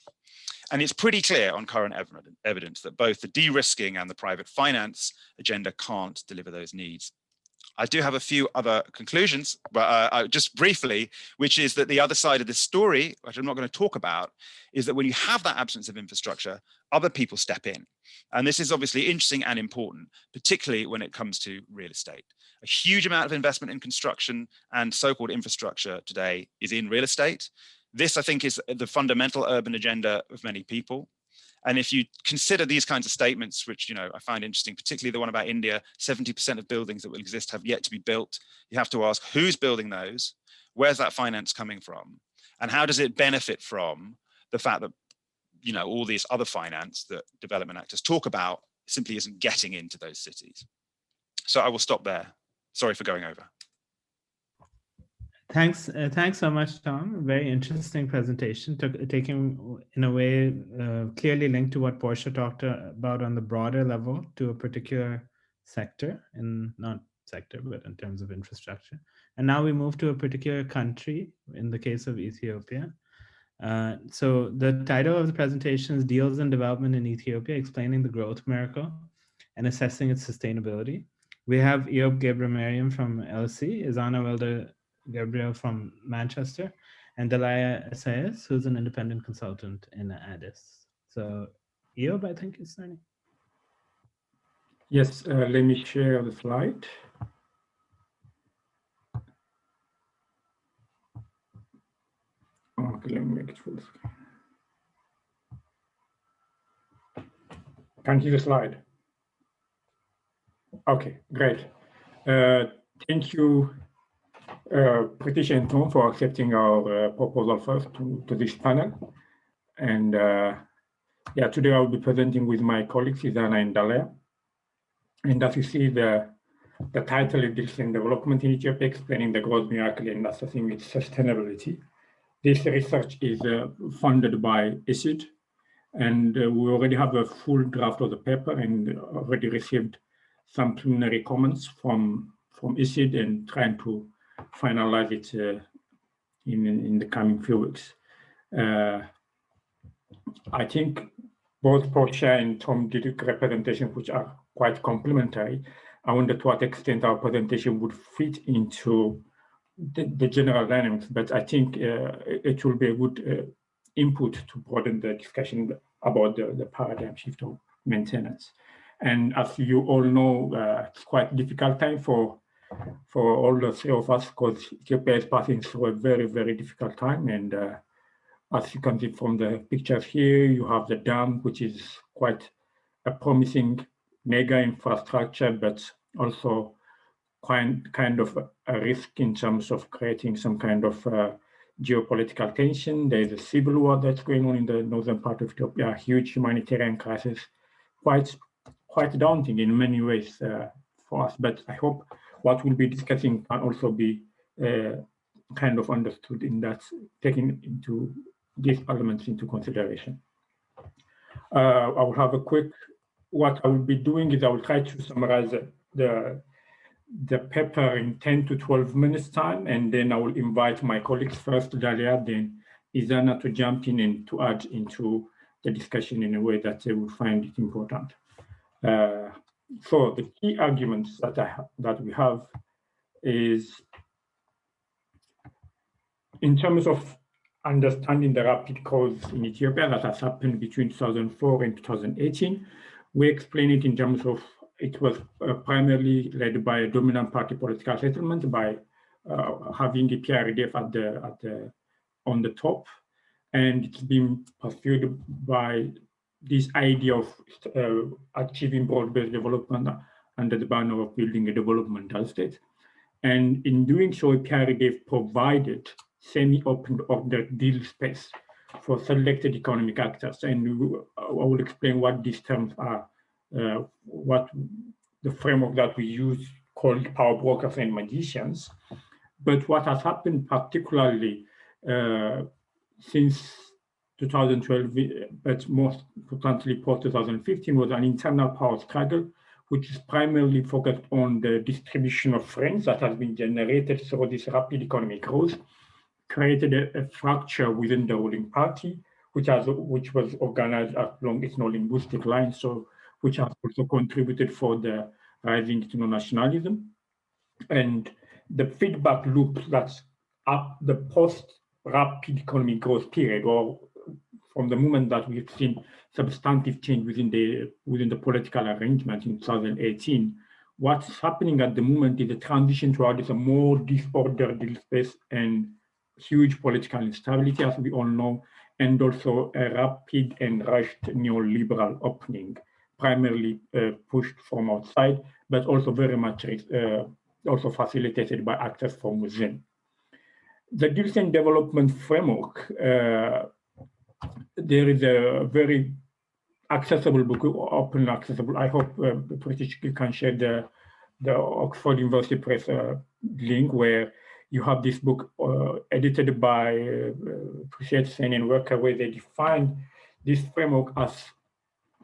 And it's pretty clear on current evidence that both the de-risking and the private finance agenda can't deliver those needs. I do have a few other conclusions, but just briefly, which is that the other side of this story, which I'm not going to talk about, is that when you have that absence of infrastructure, other people step in. And this is obviously interesting and important, particularly when it comes to real estate. A huge amount of investment in construction and so-called infrastructure today is in real estate. This, I think, is the fundamental urban agenda of many people. And if you consider these kinds of statements, which, you know, I find interesting, particularly the one about India, 70% of buildings that will exist have yet to be built. You have to ask who's building those, where's that finance coming from, and how does it benefit from the fact that, you know, all this other finance that development actors talk about simply isn't getting into those cities. So I will stop there. Sorry for going over. Thanks so much, Tom. Very interesting presentation, taking in a way clearly linked to what Portia talked about on the broader level to a particular sector, and not sector, but in terms of infrastructure. And now we move to a particular country, in the case of Ethiopia. So the title of the presentation is Deals and Development in Ethiopia, Explaining the Growth Miracle and Assessing its Sustainability. We have Eob Gebremariam from LSE, Izana Welder Gabriel from Manchester, and Delia Esaias, who's an independent consultant in Addis. So Eob, I think is starting. Yes, let me share the slide. Okay, let me make it full screen. Can you see the slide? Okay, great. Thank you, Pritish and Tom, for accepting our proposal first to this panel. And yeah, today I'll be presenting with my colleagues, Izana and Dalia. And as you see, the title is Digital Development in Ethiopia, explaining the growth miracle and assessing its sustainability. This research is funded by ICID, and we already have a full draft of the paper and already received some preliminary comments from ICID and trying to finalize it in the coming few weeks. I think both Portia and Tom did representations which are quite complementary. I wonder to what extent our presentation would fit into the general dynamics, but I think it will be a good input to broaden the discussion about the paradigm shift of maintenance. And as you all know, it's quite a difficult time for all the three of us, because Ethiopia is passing through a very, very difficult time. And as you can see from the pictures here, you have the dam, which is quite a promising mega infrastructure, but also kind of a risk in terms of creating some kind of geopolitical tension. There's a civil war that's going on in the northern part of Ethiopia, a huge humanitarian crisis, quite daunting in many ways for us. But I hope what we'll be discussing can also be kind of understood in that, taking into these elements into consideration. I will have a quick, what I will be doing is I will try to summarize the paper in 10 to 12 minutes time, and then I will invite my colleagues, first Dalia, then Izana, to jump in and to add into the discussion in a way that they will find it important. So the key arguments that we have is in terms of understanding the rapid growth in Ethiopia that has happened between 2004 and 2018. We explain it in terms of it was primarily led by a dominant party political settlement by having a PRDF on the top, and it's been pursued by this idea of achieving broad-based development under the banner of building a developmental state. And in doing so, PRDF provided semi-open order deal space for selected economic actors. And I will explain what these terms are, what the framework that we use called power brokers and magicians. But what has happened particularly since 2012, but most importantly post-2015, was an internal power struggle, which is primarily focused on the distribution of friends that has been generated through this rapid economic growth, created a fracture within the ruling party, which was organized along ethno-linguistic lines, so which has also contributed for the rising ethno-nationalism. And the feedback loop that's up the post-rapid economic growth period, or from the moment that we've seen substantive change within the political arrangement in 2018, what's happening at the moment is a transition towards a more disordered deal space and huge political instability, as we all know, and also a rapid and rushed neoliberal opening, primarily pushed from outside, but also very much also facilitated by actors from within. The Deals and Development Framework, there is a very accessible book, open accessible. I hope British can share the Oxford University Press link, where you have this book edited by Prashad Sen and Worker, where they define this framework as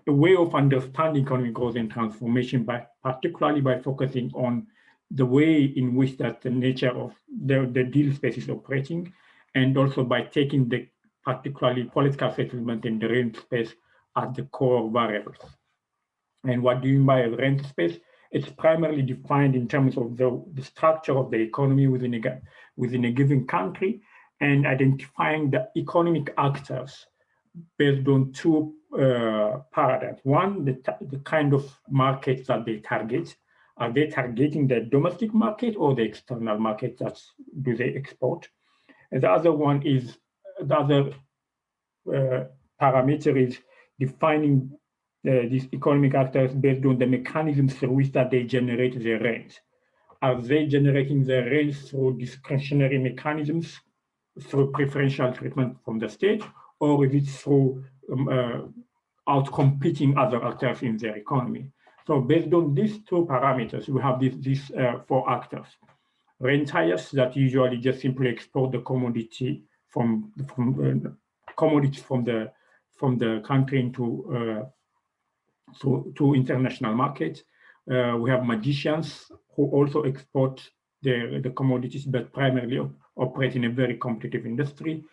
a way of understanding economic growth and transformation, particularly by focusing on the way in which that the nature of the deal space is operating, and also by taking the particularly political settlement and the rent space as the core variables. And what do you mean by rent space? It's primarily defined in terms of the structure of the economy within a given country, and identifying the economic actors based on two paradigms. One, the kind of markets that they target. Are they targeting the domestic market or the external market? Do they export? And the other one is the other parameter is defining these economic actors based on the mechanisms through which that they generate their rent. Are they generating their rent through discretionary mechanisms, through preferential treatment from the state, or is it through outcompeting other actors in their economy? So based on these two parameters, we have these four actors. Rentiers that usually just simply export the commodity from the country into to international markets. We have magicians who also export the commodities, but primarily operate in a very competitive industry.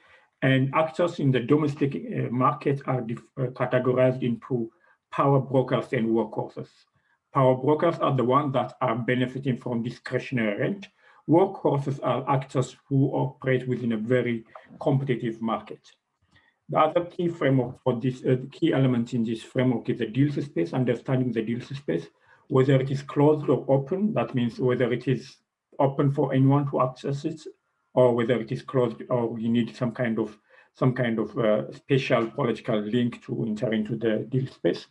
And actors in the domestic market are categorized into power brokers and workhorses. Power brokers are the ones that are benefiting from discretionary rent. Workhorses are actors who operate within a very competitive market. The other key framework for this, key element in this framework is the deals space, understanding the deals space, whether it is closed or open. That means whether it is open for anyone to access it, or whether it is closed, or you need some kind of special political link to enter into the deal space,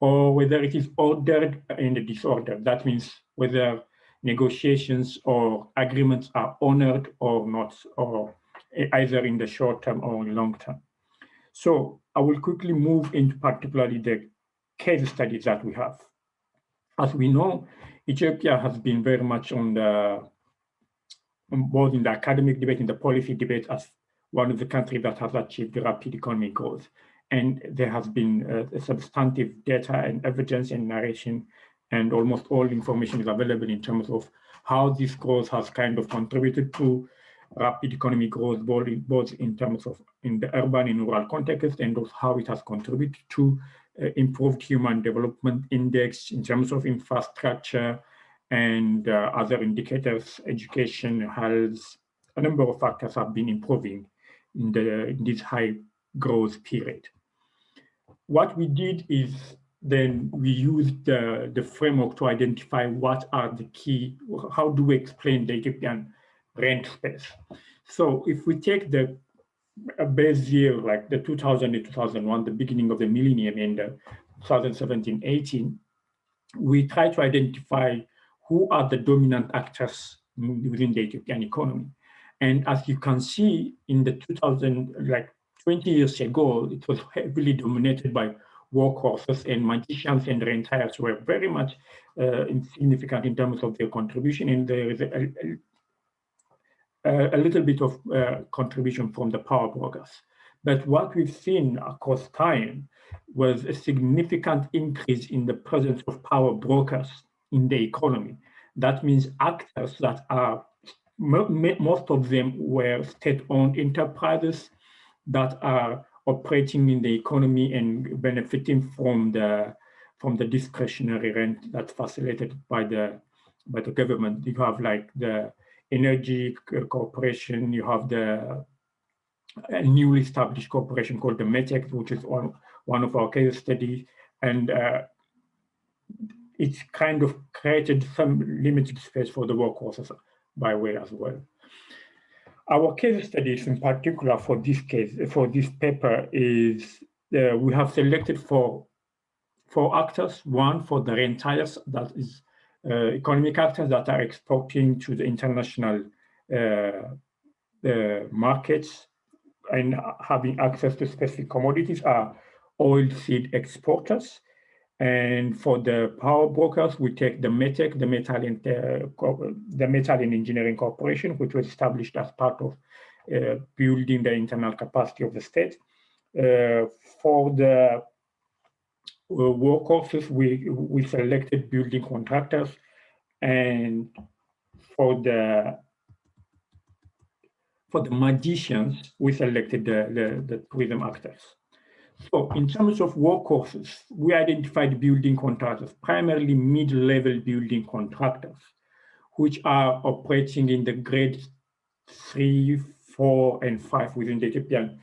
or whether it is ordered and disordered. That means whether negotiations or agreements are honored or not, or either in the short term or in long term. So I will quickly move into particularly the case studies that we have. As we know, Ethiopia has been very much on both in the academic debate, in the policy debate, as one of the countries that has achieved rapid economic growth. And there has been substantive data and evidence and narration, and almost all information is available in terms of how this growth has kind of contributed to rapid economic growth, both in terms of in the urban and rural context, and also how it has contributed to improved human development index in terms of infrastructure and other indicators, education, health. A number of factors have been improving in this high growth period. What we did is then we used the framework to identify what are the key, how do we explain the Ethiopian rent space. So if we take the base year, like the 2000 to 2001, the beginning of the millennium, and the 2017-18, we try to identify who are the dominant actors within the Ethiopian economy. And as you can see in the 20 years ago, it was heavily dominated by workhorses, and magicians and rentiers were very much insignificant in terms of their contribution, and there is a little bit of contribution from the power brokers. But what we've seen across time was a significant increase in the presence of power brokers in the economy. That means actors that are, most of them were state-owned enterprises that are operating in the economy and benefiting from the discretionary rent that's facilitated by the government. You have like the energy corporation, you have the newly established corporation called the METEC, which is one of our case studies, and it's kind of created some limited space for the workforces by way as well. Our case studies in particular for this paper is we have selected four actors. One for the rentiers, that is economic actors that are exporting to the international markets and having access to specific commodities, are oil seed exporters. And for the power brokers, we take the METEC, the Metal and Engineering Corporation, which was established as part of building the internal capacity of the state. For the workhorses, we selected building contractors, and for the magicians, we selected the tourism actors. So in terms of workhorses, we identified building contractors, primarily mid-level building contractors, which are operating in the grades 3, 4, and 5 within the Ethiopian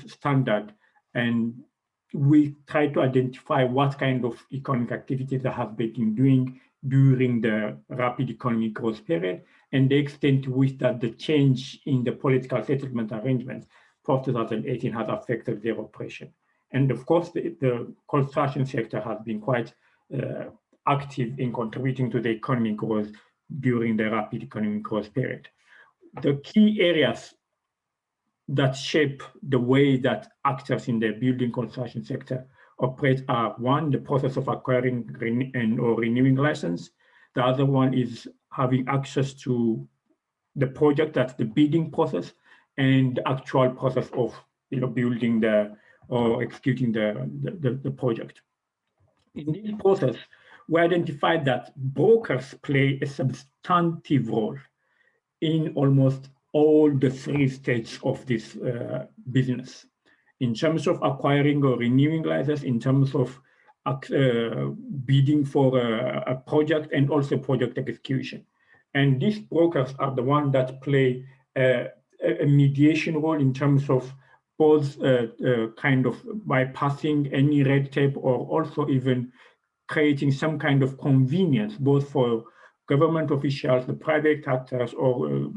standard. And we try to identify what kind of economic activities they have been doing during the rapid economic growth period, and the extent to which that the change in the political settlement arrangements post-2018 has affected their operation. And of course, the construction sector has been quite active in contributing to the economic growth during the rapid economic growth period. The key areas that shape the way that actors in the building construction sector operate are: one, the process of acquiring or renewing license. The other one is having access to the project, that's the bidding process, and the actual process of building or executing the project. In this process, we identified that brokers play a substantive role in almost all the three stages of this business, in terms of acquiring or renewing license, in terms of bidding for a project, and also project execution. And these brokers are the ones that play a mediation role in terms of both kind of bypassing any red tape, or also even creating some kind of convenience, both for government officials, the private actors, or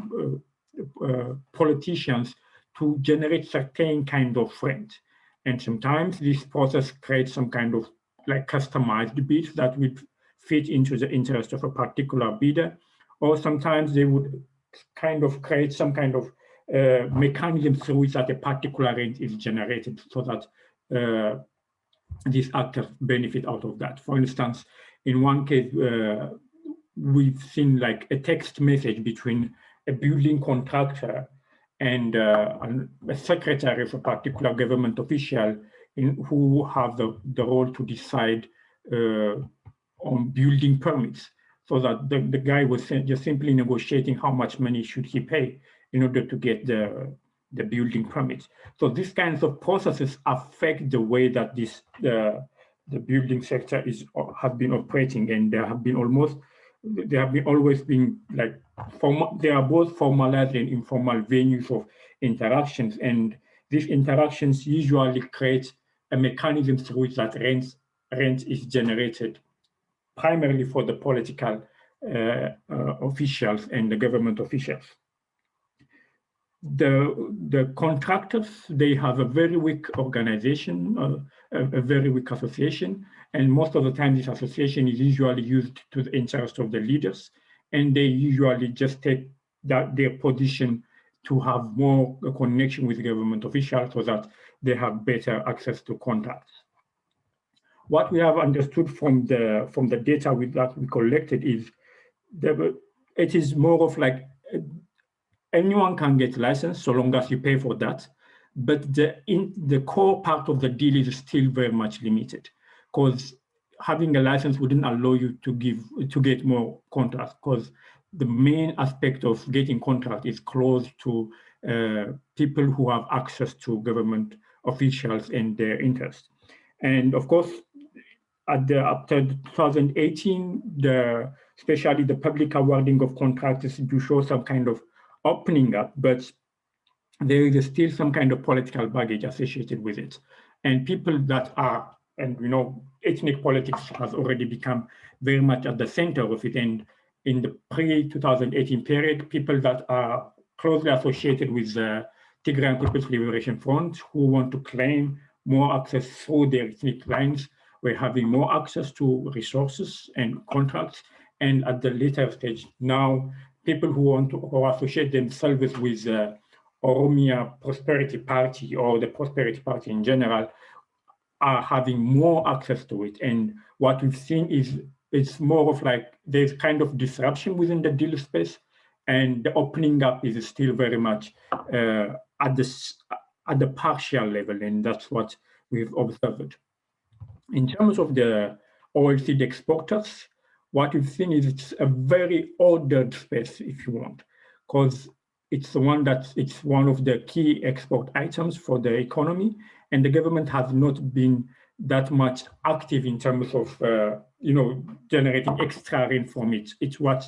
politicians, to generate certain kind of rent. And sometimes this process creates some kind of customized bids that would fit into the interest of a particular bidder, or sometimes they would kind of create some kind of mechanism through which that a particular rent is generated, so that these actors benefit out of that. For instance, in one case, we've seen a text message between a building contractor and a secretary of a particular government official who have the role to decide on building permits, so that the guy was just simply negotiating how much money should he pay in order to get the building permits. So these kinds of processes affect the way that the building sector has been operating, and there have always been they are both formalized and informal venues of interactions, and these interactions usually create a mechanism through which that rent is generated, primarily for the political officials and the government officials. The contractors, they have a very weak organization, a very weak association, and most of the time this association is usually used to the interest of the leaders, and they usually just take their position to have more connection with government officials, so that they have better access to contracts. What we have understood from the data that we collected is it is more of anyone can get licensed so long as you pay for that, but the core part of the deal is still very much limited, because having a license wouldn't allow you to get more contracts, because the main aspect of getting contract is close to people who have access to government officials and their interests. And of course, after 2018, especially the public awarding of contracts do show some kind of opening up, but there is still some kind of political baggage associated with it. And people that are, and ethnic politics has already become very much at the center of it. And in the pre-2018 period, people that are closely associated with the Tigrayan People's Liberation Front, who want to claim more access through their ethnic lines, were having more access to resources and contracts. And at the later stage, now people who associate themselves with Oromia Prosperity Party, or the Prosperity Party in general, are having more access to it. And what we've seen is it's more of there's kind of disruption within the deal space, and the opening up is still very much at the partial level, and that's what we've observed. In terms of the oilseed exporters, what we've seen is it's a very ordered space, if you want, because it's one of the key export items for the economy, and the government has not been that much active in terms of generating extra rent from it. It's what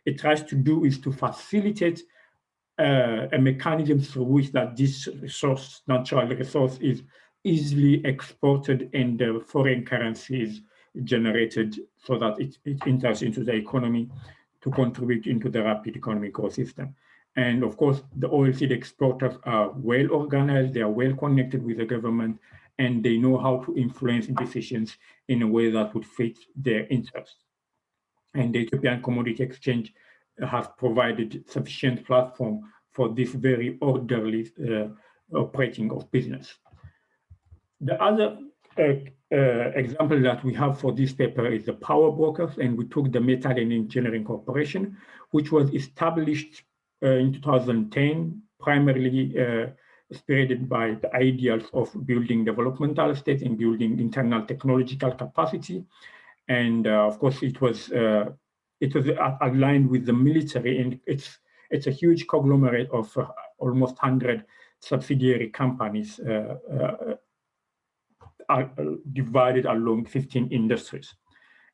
it tries to do is to facilitate a mechanism through which that this natural resource is easily exported and the foreign currency is generated, so that it enters into the economy to contribute into the rapid economic growth system. And of course, the oilseed exporters are well organized, they are well connected with the government, and they know how to influence decisions in a way that would fit their interests. And the Ethiopian Commodity Exchange has provided sufficient platform for this very orderly operating of business. The other example that we have for this paper is the power brokers, and we took the Metal and Engineering Corporation, which was established in 2010, primarily spearheaded by the ideals of building developmental states and building internal technological capacity. And of course, it was aligned with the military, and it's a huge conglomerate of almost 100 subsidiary companies are divided along 15 industries.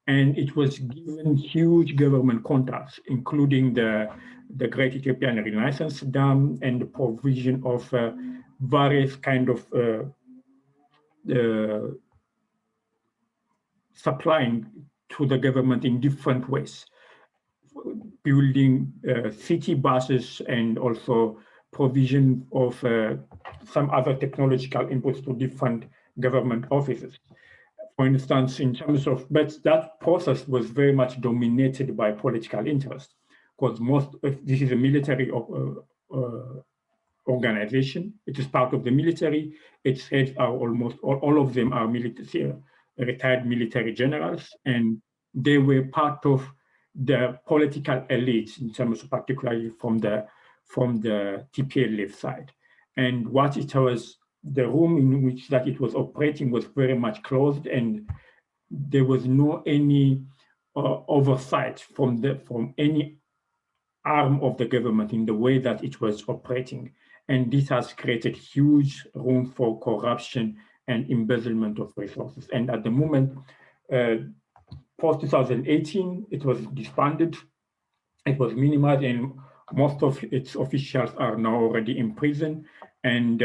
And it was given huge government contracts, including the Great Ethiopian Renaissance Dam and the provision of various kind of supplying to the government in different ways, building city buses and also provision of some other technological inputs to different government offices. For instance, in terms of, but that process was very much dominated by political interest, because this is a military organization. It is part of the military. Its heads are almost all of them are retired military generals, and they were part of the political elite in terms of, particularly from the TPLF side. And what it was, the room in which that it was operating was very much closed, and there was no any oversight from any arm of the government in the way that it was operating. And this has created huge room for corruption and embezzlement of resources. And at the moment, post-2018, it was disbanded, it was minimized, and most of its officials are now already in prison. And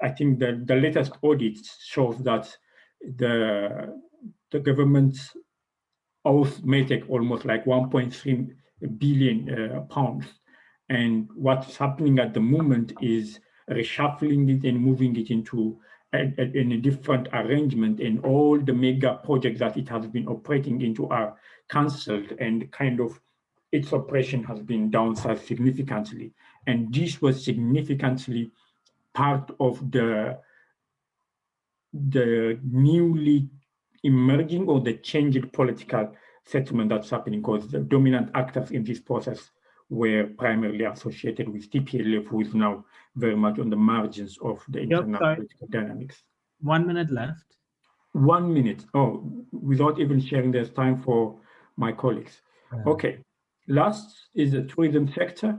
I think the latest audit shows that the government may take almost like 1.3 billion pounds. And what's happening at the moment is reshuffling it and moving it into in a different arrangement, and all the mega projects that it has been operating into are cancelled, and kind of its operation has been downsized significantly. And this was significantly part of the newly emerging or the changed political settlement that's happening, because the dominant actors in this process were primarily associated with TPLF, who is now very much on the margins of the internal political dynamics. 1 minute left. 1 minute. Oh, without even sharing, there's time for my colleagues. Okay. Last is the tourism sector.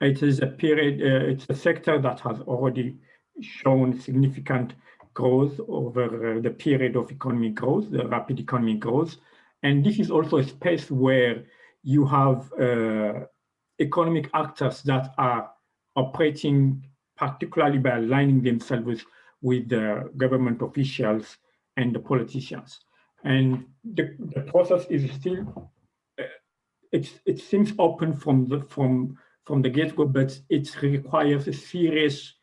It is a period, it's a sector that has already shown significant growth over the period of economic growth, the rapid economic growth. And this is also a space where you have economic actors that are operating particularly by aligning themselves with the government officials and the politicians. And the process is still, it seems open from the get-go, but it requires a serious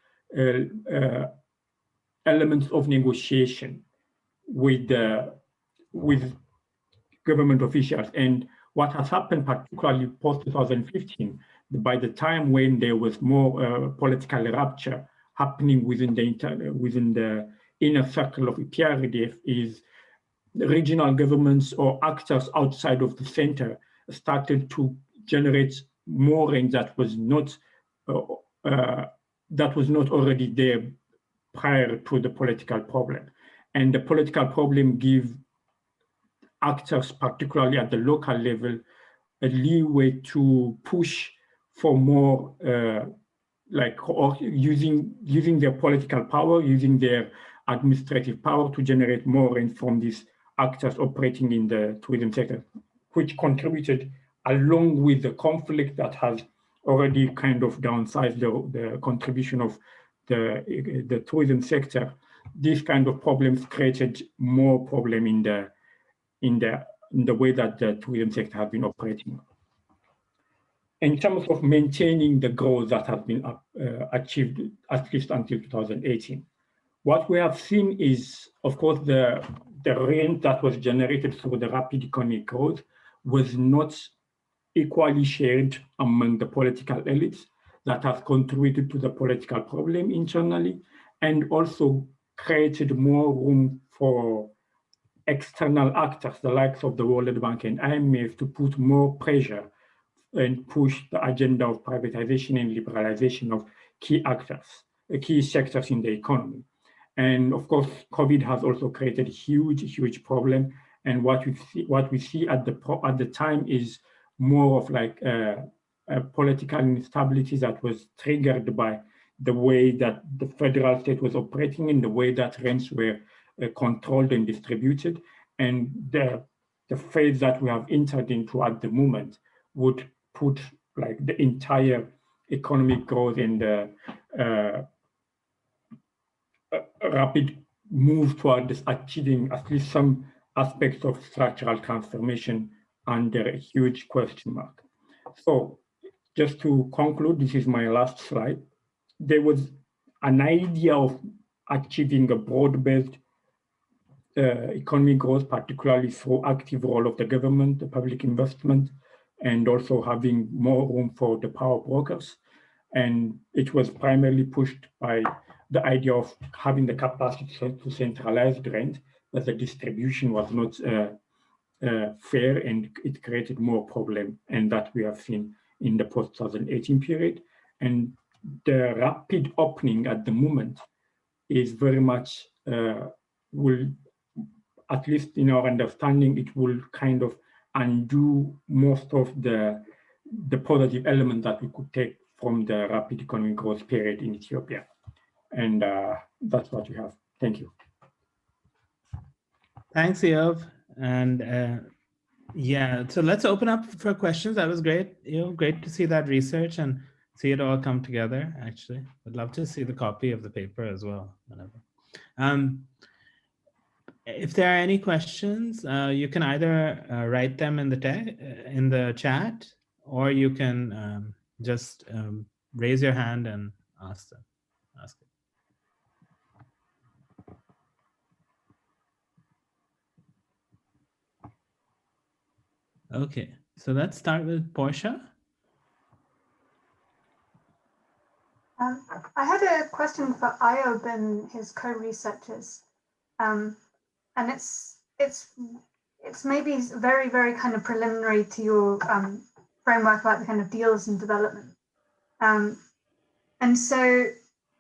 elements of negotiation with government officials. And what has happened, particularly post-2015, by the time when there was more political rupture happening within the inner circle of EPRDF, is the regional governments or actors outside of the center started to generate more range that was not already there prior to the political problem. And the political problem gives actors, particularly at the local level, a leeway to push for more, using their political power, using their administrative power to generate more rent from these actors operating in the tourism sector, which contributed, along with the conflict that has already kind of downsized the contribution of the tourism sector. These kind of problems created more problem in the way that the tourism sector has been operating. in terms of maintaining the growth that has been achieved at least until 2018. What we have seen is, of course, the rent that was generated through the rapid economic growth was not equally shared among the political elites. That has contributed to the political problem internally and also created more room for external actors, the likes of the World Bank and IMF, to put more pressure and push the agenda of privatization and liberalization of key actors, key sectors in the economy. And of course, COVID has also created a huge problem. And what we see at the time is more of like a political instability that was triggered by the way that the federal state was operating and the way that rents were controlled and distributed. And the phase that we have entered into at the moment would put like the entire economic growth and the rapid move towards achieving at least some aspects of structural transformation under a huge question mark. So just to conclude, this is my last slide. There was an idea of achieving a broad-based economic growth, particularly through active role of the government, the public investment, and also having more room for the power brokers. And it was primarily pushed by the idea of having the capacity to centralize the rent, but the distribution was not fair, and it created more problem, and that we have seen in the post-2018 period. And the rapid opening at the moment is very much, will, at least in our understanding, it will kind of undo most of the positive element that we could take from the rapid economic growth period in Ethiopia. And that's what we have. Thank you. Thanks, Eov. And yeah, so let's open up for questions. That was great. Great to see that research and see it all come together, actually. I'd love to see the copy of the paper as well, whenever. If there are any questions, you can either write them in the chat, or you can just raise your hand and ask it. Okay, so let's start with Portia. I had a question for Iob and his co-researchers, and it's maybe very kind of preliminary to your framework about the kind of deals and development, and so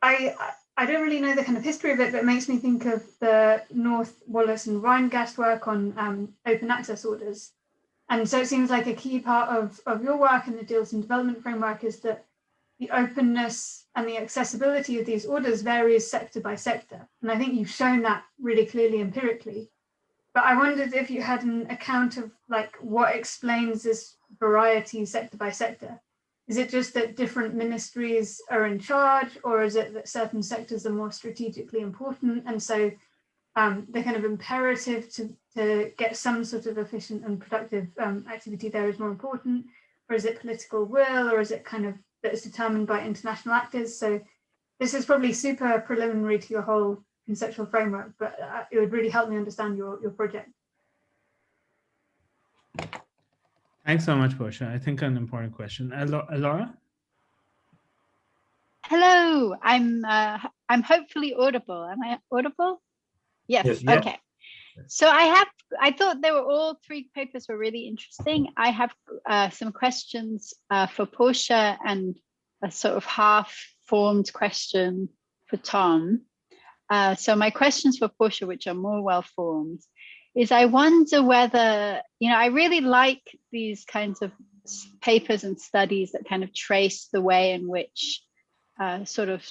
I don't really know the kind of history of it, but it makes me think of the North Wallace and Weingast work on open access orders. And so it seems like a key part of your work in the deals and development framework is that the openness and the accessibility of these orders varies sector by sector. And I think you've shown that really clearly empirically. But I wondered if you had an account of like what explains this variety sector by sector. Is it just that different ministries are in charge, or is it that certain sectors are more strategically important? And so the kind of imperative to get some sort of efficient and productive activity there is more important, or is it political will, or is it kind of that is determined by international actors? So this is probably super preliminary to your whole conceptual framework, but it would really help me understand your project. Thanks so much, Portia. I think an important question. Laura? Hello, I'm hopefully audible. Am I audible? Yes. Yeah. Okay. So I thought they were all three papers were really interesting. I have some questions for Portia and a sort of half-formed question for Tom. So my questions for Portia, which are more well-formed, is I wonder whether, I really like these kinds of papers and studies that kind of trace the way in which sort of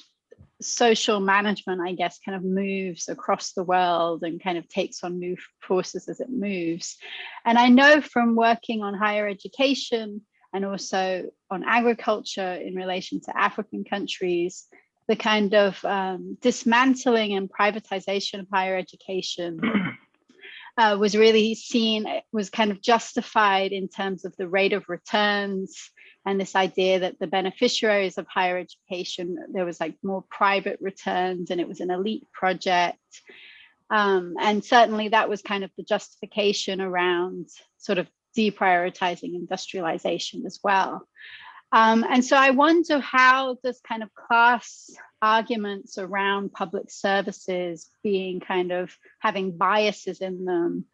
social management, I guess, kind of moves across the world and kind of takes on new forces as it moves. And I know from working on higher education and also on agriculture in relation to African countries, the kind of dismantling and privatization of higher education was really seen, was kind of justified in terms of the rate of returns and this idea that the beneficiaries of higher education, there was like more private returns and it was an elite project. And certainly that was kind of the justification around sort of deprioritizing industrialization as well. And so I wonder, how does kind of class arguments around public services being kind of having biases in them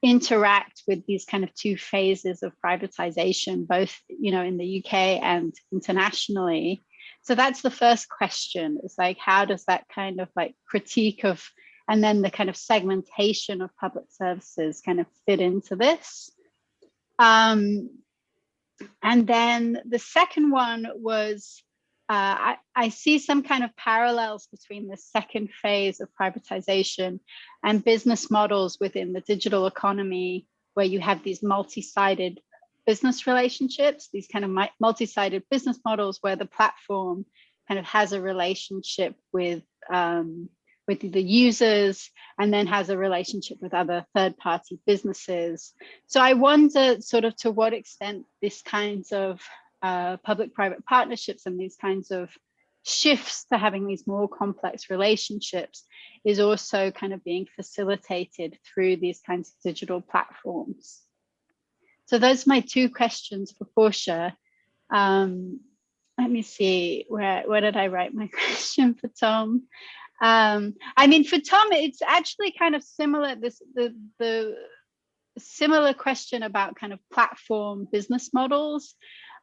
interact with these kind of two phases of privatization, both, you know, in the UK and internationally? So that's the first question, is like, how does that kind of like critique of, and then the kind of segmentation of public services kind of fit into this? And then the second one was, I see some kind of parallels between the second phase of privatization and business models within the digital economy, where you have these multi-sided business relationships, these kind of multi-sided business models where the platform kind of has a relationship with the users and then has a relationship with other third-party businesses. So I wonder sort of to what extent this kinds of public-private partnerships and these kinds of shifts to having these more complex relationships is also kind of being facilitated through these kinds of digital platforms. So those are my two questions for Portia. Let me see, where did I write my question for Tom? I mean, for Tom, it's actually kind of similar, the similar question about kind of platform business models.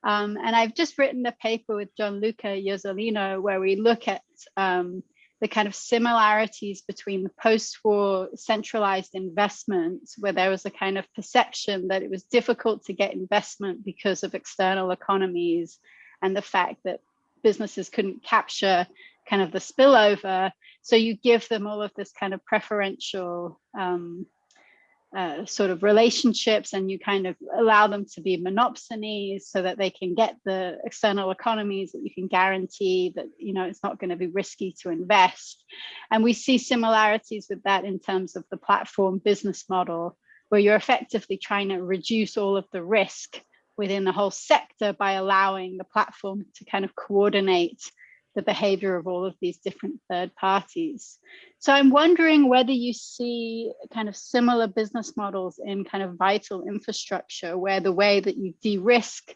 And I've just written a paper with Gianluca Iosolino where we look at the kind of similarities between the post-war centralized investment, where there was a kind of perception that it was difficult to get investment because of external economies and the fact that businesses couldn't capture kind of the spillover. So you give them all of this kind of preferential sort of relationships, and you kind of allow them to be monopsonies so that they can get the external economies that you can guarantee that, you know, it's not going to be risky to invest. And we see similarities with that in terms of the platform business model, where you're effectively trying to reduce all of the risk within the whole sector by allowing the platform to kind of coordinate the behavior of all of these different third parties. So I'm wondering whether you see kind of similar business models in kind of vital infrastructure, where the way that you de-risk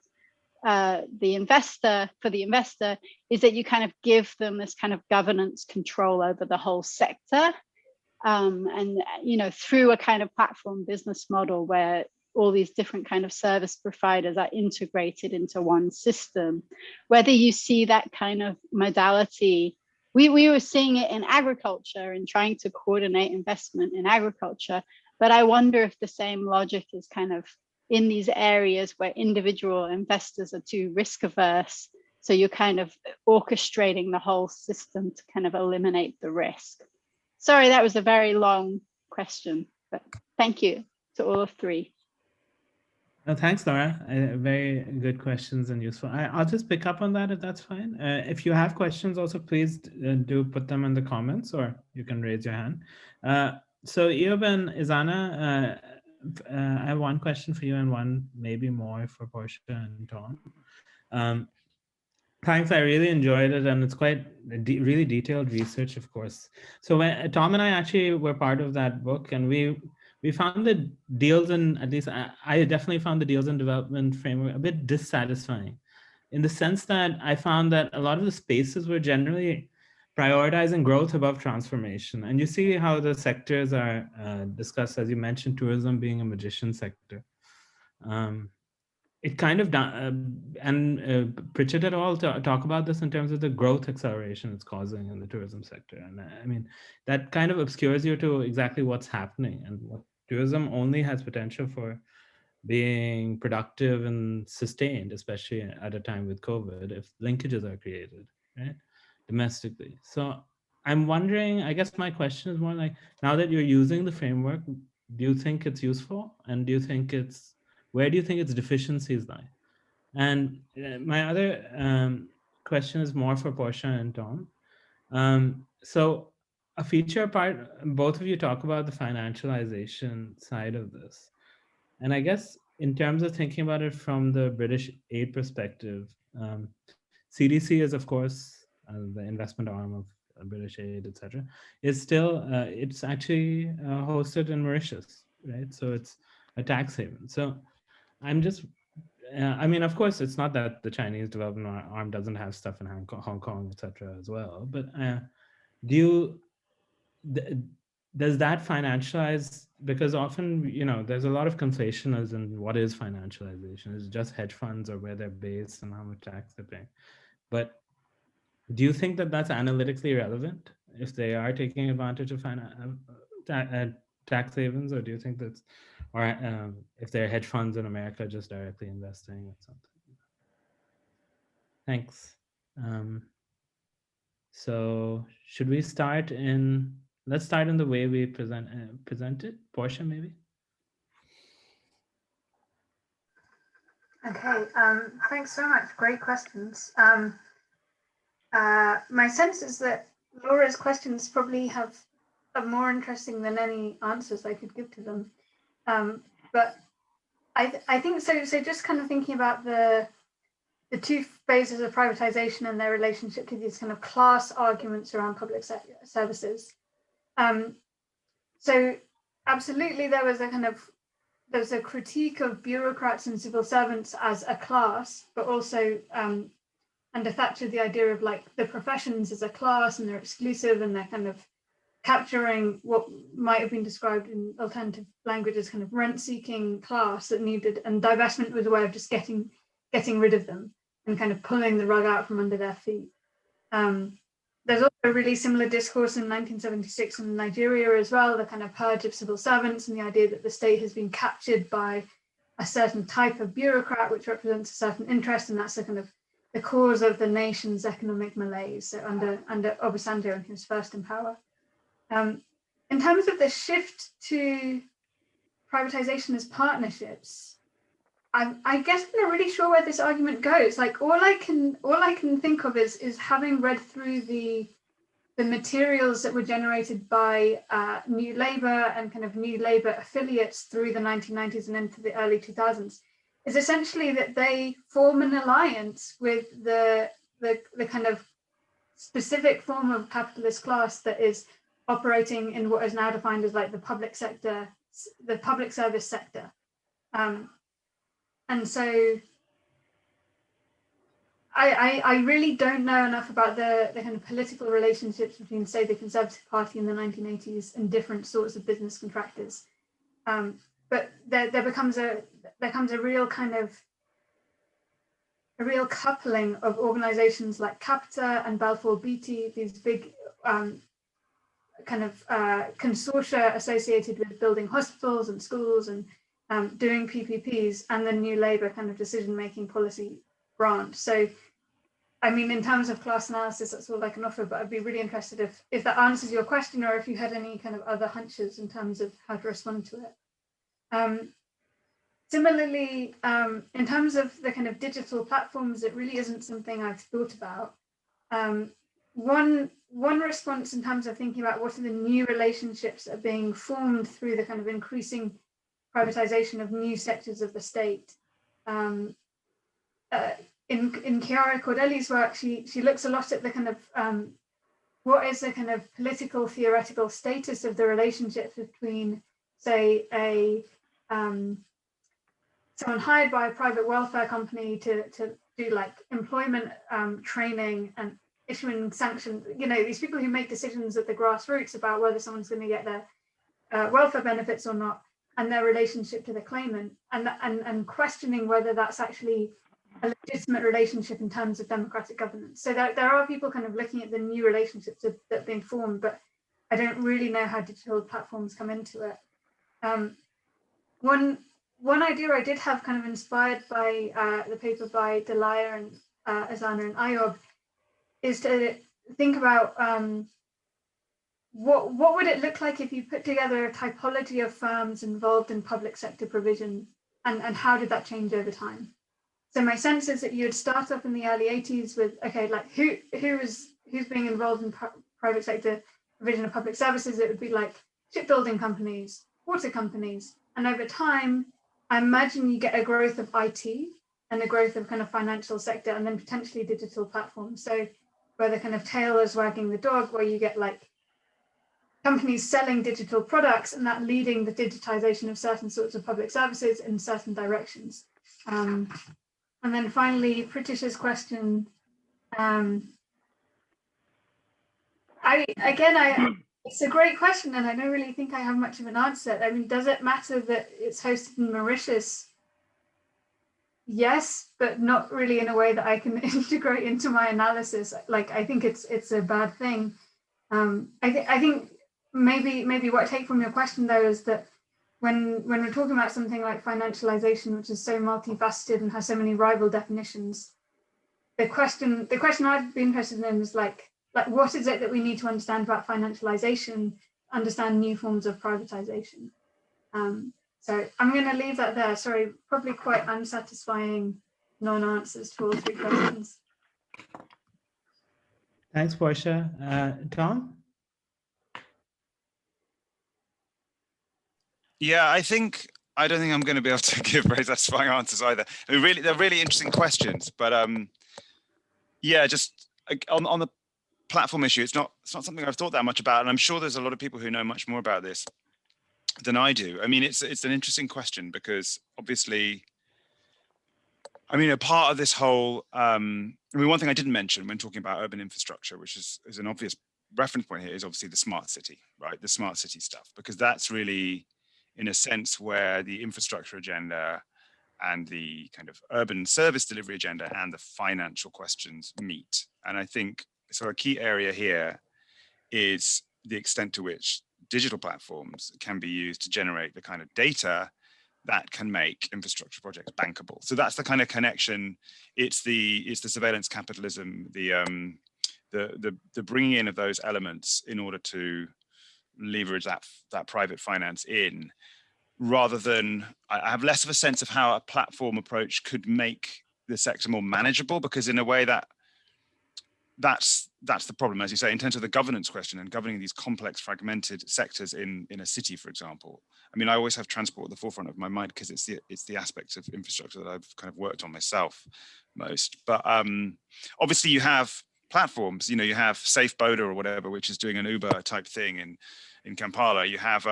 the investor, for the investor, is that you kind of give them this kind of governance control over the whole sector. And, you know, through a kind of platform business model where all these different kind of service providers are integrated into one system, whether you see that kind of modality. We were seeing it in agriculture and trying to coordinate investment in agriculture, but I wonder if the same logic is kind of in these areas where individual investors are too risk averse. So you're kind of orchestrating the whole system to kind of eliminate the risk. Sorry, that was a very long question, but thank you to all of three. Thanks, Laura. Very good questions and useful. I'll just pick up on that if that's fine. If you have questions also, please do put them in the comments, or you can raise your hand. So Eob and Izana, I have one question for you and one maybe more for Portia and Tom. Thanks, I really enjoyed it, and it's quite really detailed research, of course. So when Tom and I actually were part of that book, and we found the deals in, at least I definitely found the deals in development framework a bit dissatisfying, in the sense that I found that a lot of the spaces were generally prioritizing growth above transformation. And you see how the sectors are discussed, as you mentioned, tourism being a magician sector. It kind of, Pritchett et al. Talk about this in terms of the growth acceleration it's causing in the tourism sector. And I mean, that kind of obscures you to exactly what's happening, and what tourism only has potential for being productive and sustained, especially at a time with COVID, if linkages are created, right, domestically. So I'm wondering, I guess my question is more like, now that you're using the framework, do you think it's useful? And do you think it's, where do you think its deficiencies lie? And my other question is more for Portia and Tom. So a feature part, both of you talk about the financialization side of this. And I guess in terms of thinking about it from the British aid perspective, CDC is, of course, the investment arm of British aid, etc. Is still, it's actually hosted in Mauritius, right? So it's a tax haven. So I'm just, I mean, of course, it's not that the Chinese development arm doesn't have stuff in Hong Kong, etc. as well. But do you, does that financialize, because often, you know, there's a lot of conflation as in what is financialization. Is it just hedge funds or where they're based and how much tax they're paying? But do you think that that's analytically relevant if they are taking advantage of tax havens, or do you think that's, or if they're hedge funds in America just directly investing or something? Thanks. So should we start in, let's start in the way we present it. Portia, maybe? Okay, thanks so much. Great questions. My sense is that Laura's questions probably are more interesting than any answers I could give to them. But I think so. So just kind of thinking about the two phases of privatization and their relationship to these kind of class arguments around public services. So absolutely, there was a critique of bureaucrats and civil servants as a class, but also under Thatcher, the idea of like the professions as a class and they're exclusive and they're kind of capturing what might have been described in alternative language as kind of rent-seeking class that needed, and divestment was a way of just getting rid of them and kind of pulling the rug out from under their feet. There's also a really similar discourse in 1976 in Nigeria as well, the kind of purge of civil servants and the idea that the state has been captured by a certain type of bureaucrat which represents a certain interest, and that's the kind of the cause of the nation's economic malaise. So under Obasanjo and his first in power. In terms of the shift to privatization as partnerships, I guess I'm not really sure where this argument goes. Like all I can think of is having read through the materials that were generated by New Labour and kind of New Labour affiliates through the 1990s and into the early 2000s, is essentially that they form an alliance with the kind of specific form of capitalist class that is operating in what is now defined as like the public sector, the public service sector. And so I really don't know enough about the kind of political relationships between, say, the Conservative Party in the 1980s and different sorts of business contractors. But there becomes a real kind of a real coupling of organizations like Capita and Balfour Beatty, these big kind of consortia associated with building hospitals and schools and doing PPPs, and the New Labour kind of decision-making policy branch. So, I mean, in terms of class analysis, that's all I can offer, but I'd be really interested if that answers your question, or if you had any kind of other hunches in terms of how to respond to it. Similarly, in terms of the kind of digital platforms, it really isn't something I've thought about. One response in terms of thinking about what are the new relationships that are being formed through the kind of increasing privatization of new sectors of the state. In Chiara Cordelli's work, she looks a lot at the kind of what is the kind of political theoretical status of the relationships between, say, someone hired by a private welfare company to do like employment training and issuing sanctions, you know, these people who make decisions at the grassroots about whether someone's going to get their welfare benefits or not, and their relationship to the claimant, and questioning whether that's actually a legitimate relationship in terms of democratic governance. So there are people kind of looking at the new relationships that are being formed, but I don't really know how digital platforms come into it. One idea I did have, kind of inspired by the paper by Delia and Azana and Ayob, is to think about what would it look like if you put together a typology of firms involved in public sector provision, and how did that change over time? So my sense is that you would start up in the early 80s with, okay, like who's being involved in private sector provision of public services, it would be like shipbuilding companies, water companies. And over time, I imagine you get a growth of IT and a growth of kind of financial sector, and then potentially digital platforms. So where the kind of tail is wagging the dog, where you get like companies selling digital products and that leading the digitization of certain sorts of public services in certain directions. And then finally, Pritish's question. It's a great question, and I don't really think I have much of an answer. I mean, does it matter that it's hosted in Mauritius? Yes, but not really in a way that I can integrate into my analysis. Like, I think it's a bad thing. I think maybe what I take from your question though is that when we're talking about something like financialization, which is so multifaceted and has so many rival definitions, the question I'd be interested in is like what is it that we need to understand about financialization, understand new forms of privatization. So I'm going to leave that there. Sorry, probably quite unsatisfying non-answers to all three questions. Thanks, Portia. Tom? Yeah, I don't think I'm going to be able to give very satisfying answers either. I mean, they're really interesting questions, but yeah, just on the platform issue, it's not something I've thought that much about, and I'm sure there's a lot of people who know much more about this than I do. I mean, it's an interesting question because obviously, I mean, a part of this whole, I mean, one thing I didn't mention when talking about urban infrastructure, which is an obvious reference point here, is obviously the smart city, right? The smart city stuff, because that's really, in a sense, where the infrastructure agenda and the kind of urban service delivery agenda and the financial questions meet. And I think sort of a key area here is the extent to which digital platforms can be used to generate the kind of data that can make infrastructure projects bankable. So that's the kind of connection. It's the surveillance capitalism, the bringing in of those elements in order to leverage that private finance in, rather than, I have less of a sense of how a platform approach could make the sector more manageable, because in a way that's the problem, as you say, in terms of the governance question and governing these complex fragmented sectors in a city, for example. I mean, I always have transport at the forefront of my mind because it's the aspects of infrastructure that I've kind of worked on myself most. But obviously you have platforms, you know, you have Safe Boda or whatever, which is doing an Uber type thing in Kampala. You have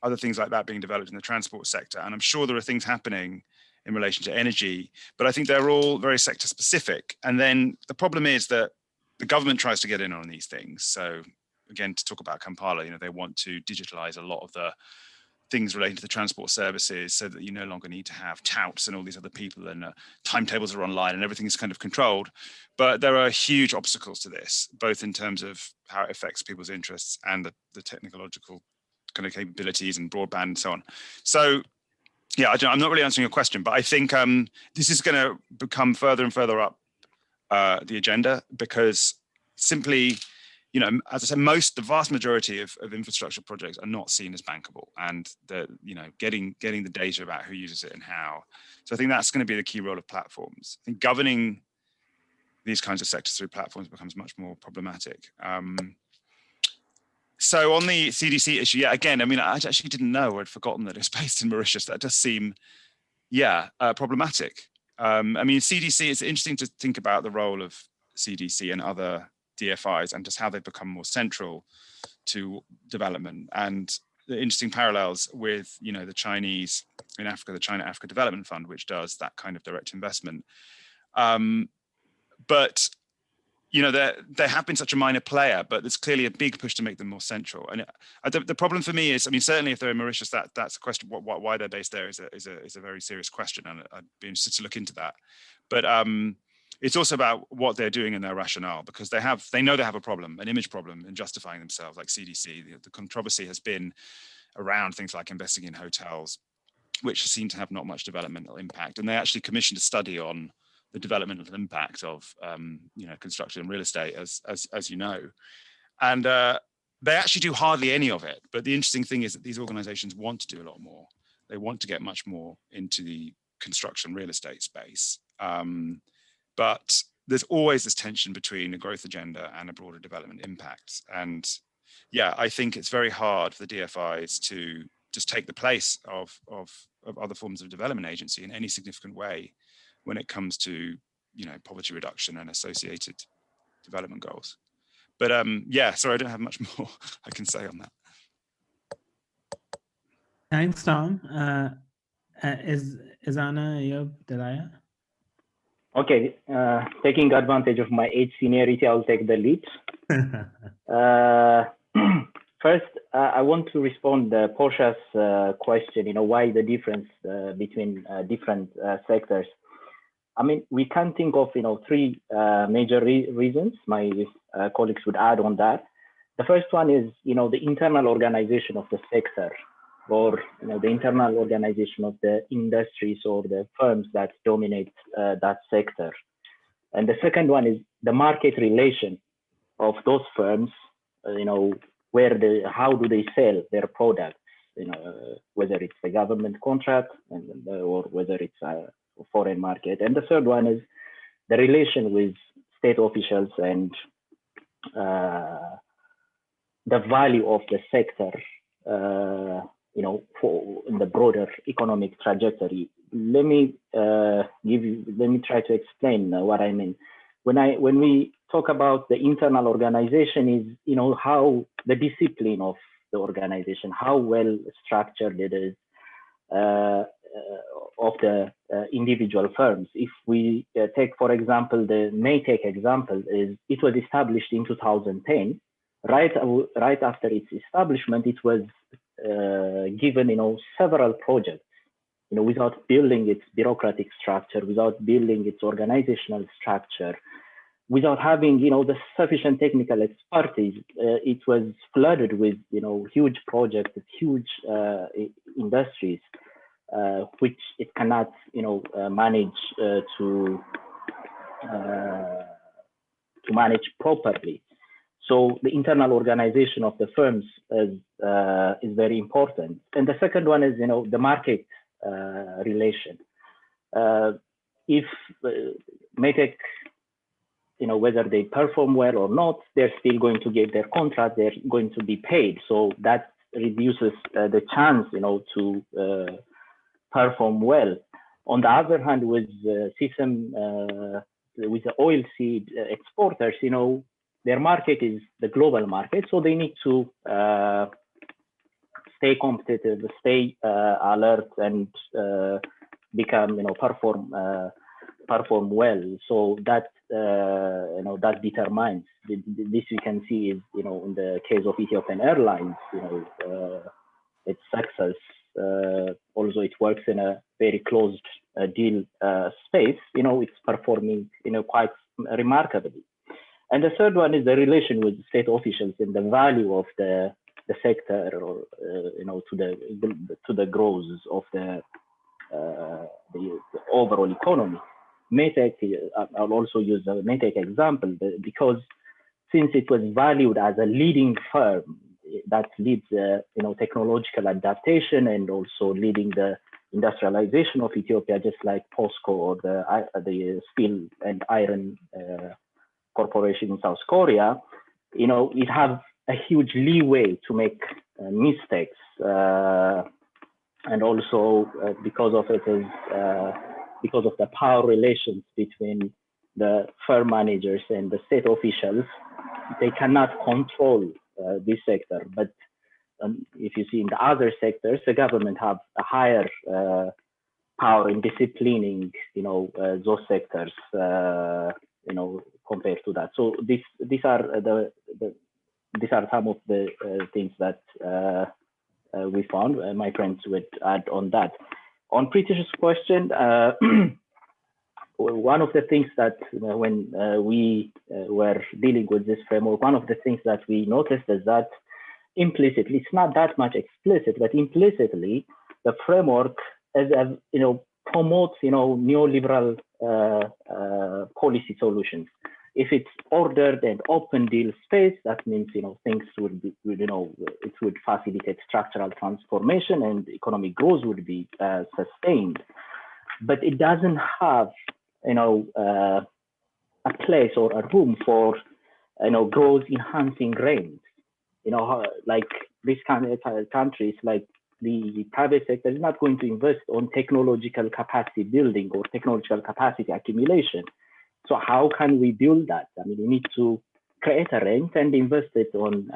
other things like that being developed in the transport sector. And I'm sure there are things happening in relation to energy, but I think they're all very sector specific. And then the problem is that the government tries to get in on these things. So again, to talk about Kampala, you know, they want to digitalize a lot of the things relating to the transport services so that you no longer need to have touts and all these other people, and timetables are online and everything is kind of controlled. But there are huge obstacles to this, both in terms of how it affects people's interests and the technological kind of capabilities and broadband and so on. So yeah, I'm not really answering your question, but I think this is going to become further and further up the agenda, because simply, you know, as I said, the vast majority of infrastructure projects are not seen as bankable, and you know, getting the data about who uses it and how. So I think that's going to be the key role of platforms. I think governing these kinds of sectors through platforms becomes much more problematic. So on the CDC issue, yeah, again, I mean, I actually didn't know, I'd forgotten that it's based in Mauritius. That does seem, yeah, problematic. I mean, CDC, it's interesting to think about the role of CDC and other DFIs and just how they've become more central to development, and the interesting parallels with, you know, the Chinese in Africa, the China Africa Development Fund, which does that kind of direct investment. But you know, they have been such a minor player, but there's clearly a big push to make them more central. And the problem for me is, I mean, certainly if they're in Mauritius, that's a question. Why they're based there is a very serious question, and I'd be interested to look into that. But it's also about what they're doing in their rationale, because they know they have a problem, an image problem, in justifying themselves, like CDC. The controversy has been around things like investing in hotels, which seem to have not much developmental impact, and they actually commissioned a study on the developmental impact of you know, construction and real estate, as you know, and they actually do hardly any of it. But the interesting thing is that these organizations want to do a lot more. They want to get much more into the construction real estate space, but there's always this tension between a growth agenda and a broader development impact. And yeah, I think it's very hard for the DFIs to just take the place of other forms of development agency in any significant way when it comes to, you know, poverty reduction and associated development goals. But yeah, sorry, I don't have much more I can say on that. Thanks, Tom. Is Anna Ayub Delaya? Okay, taking advantage of my age seniority, I'll take the lead. First, I want to respond to Portia's question, you know, why the difference between different sectors. I mean, we can think of, you know, three major reasons. My colleagues would add on that. The first one is, you know, the internal organization of the sector, or, you know, the internal organization of the industries or the firms that dominate that sector. And the second one is the market relation of those firms, you know, how do they sell their products, you know, whether it's a government contract or whether it's a foreign market. And the third one is the relation with state officials and the value of the sector, you know, in the broader economic trajectory. Let me try to explain what I mean. When we talk about the internal organization, is, you know, how the discipline of the organization, how well structured it is of the individual firms. If we take, for example, the Maytech example, it was established in 2010. Right after its establishment, it was given, you know, several projects, you know, without building its bureaucratic structure, without building its organizational structure, without having, you know, the sufficient technical expertise. It was flooded with, you know, huge projects, huge industries, which it cannot, you know, manage to manage properly. So the internal organization of the firms is very important. And the second one is, you know, the market relation. If Maytech, you know, whether they perform well or not, they're still going to get their contract, they're going to be paid. So that reduces the chance, you know, to perform well. On the other hand, with system, with the oilseed exporters, you know, their market is the global market, so they need to stay competitive, stay alert, and become, you know, perform well. So that, you know, that determines this. You can see is, you know, in the case of Ethiopian Airlines, you know, its success. Although it works in a very closed deal space, you know, it's performing, you know, quite remarkably. And the third one is the relation with state officials and the value of the sector, or you know, to the growth of the overall economy. Maytech, I'll also use the Maytech example, because since it was valued as a leading firm that leads, you know, technological adaptation and also leading the industrialization of Ethiopia, just like POSCO or the steel and iron corporation in South Korea, you know, it has a huge leeway to make mistakes, and also because of it is because of the power relations between the firm managers and the state officials, they cannot control this sector. But if you see in the other sectors, the government have a higher power in disciplining, you know, those sectors, you know, compared to that. So these are some of the things that we found. My friends would add on that. On Pritish's question, one of the things that when we were dealing with this framework, one of the things that we noticed is that implicitly, it's not that much explicit, but implicitly, the framework, you know, promotes, you know, neoliberal policy solutions. If it's ordered and open deal space, that means, you know, things would be, you know, it would facilitate structural transformation and economic growth would be sustained. But it doesn't have, you know, a place or a room for, you know, growth enhancing rents. like this kind of countries, like the private sector is not going to invest on technological capacity building or technological capacity accumulation. So how can we build that? I mean, we need to create a rent and invest it on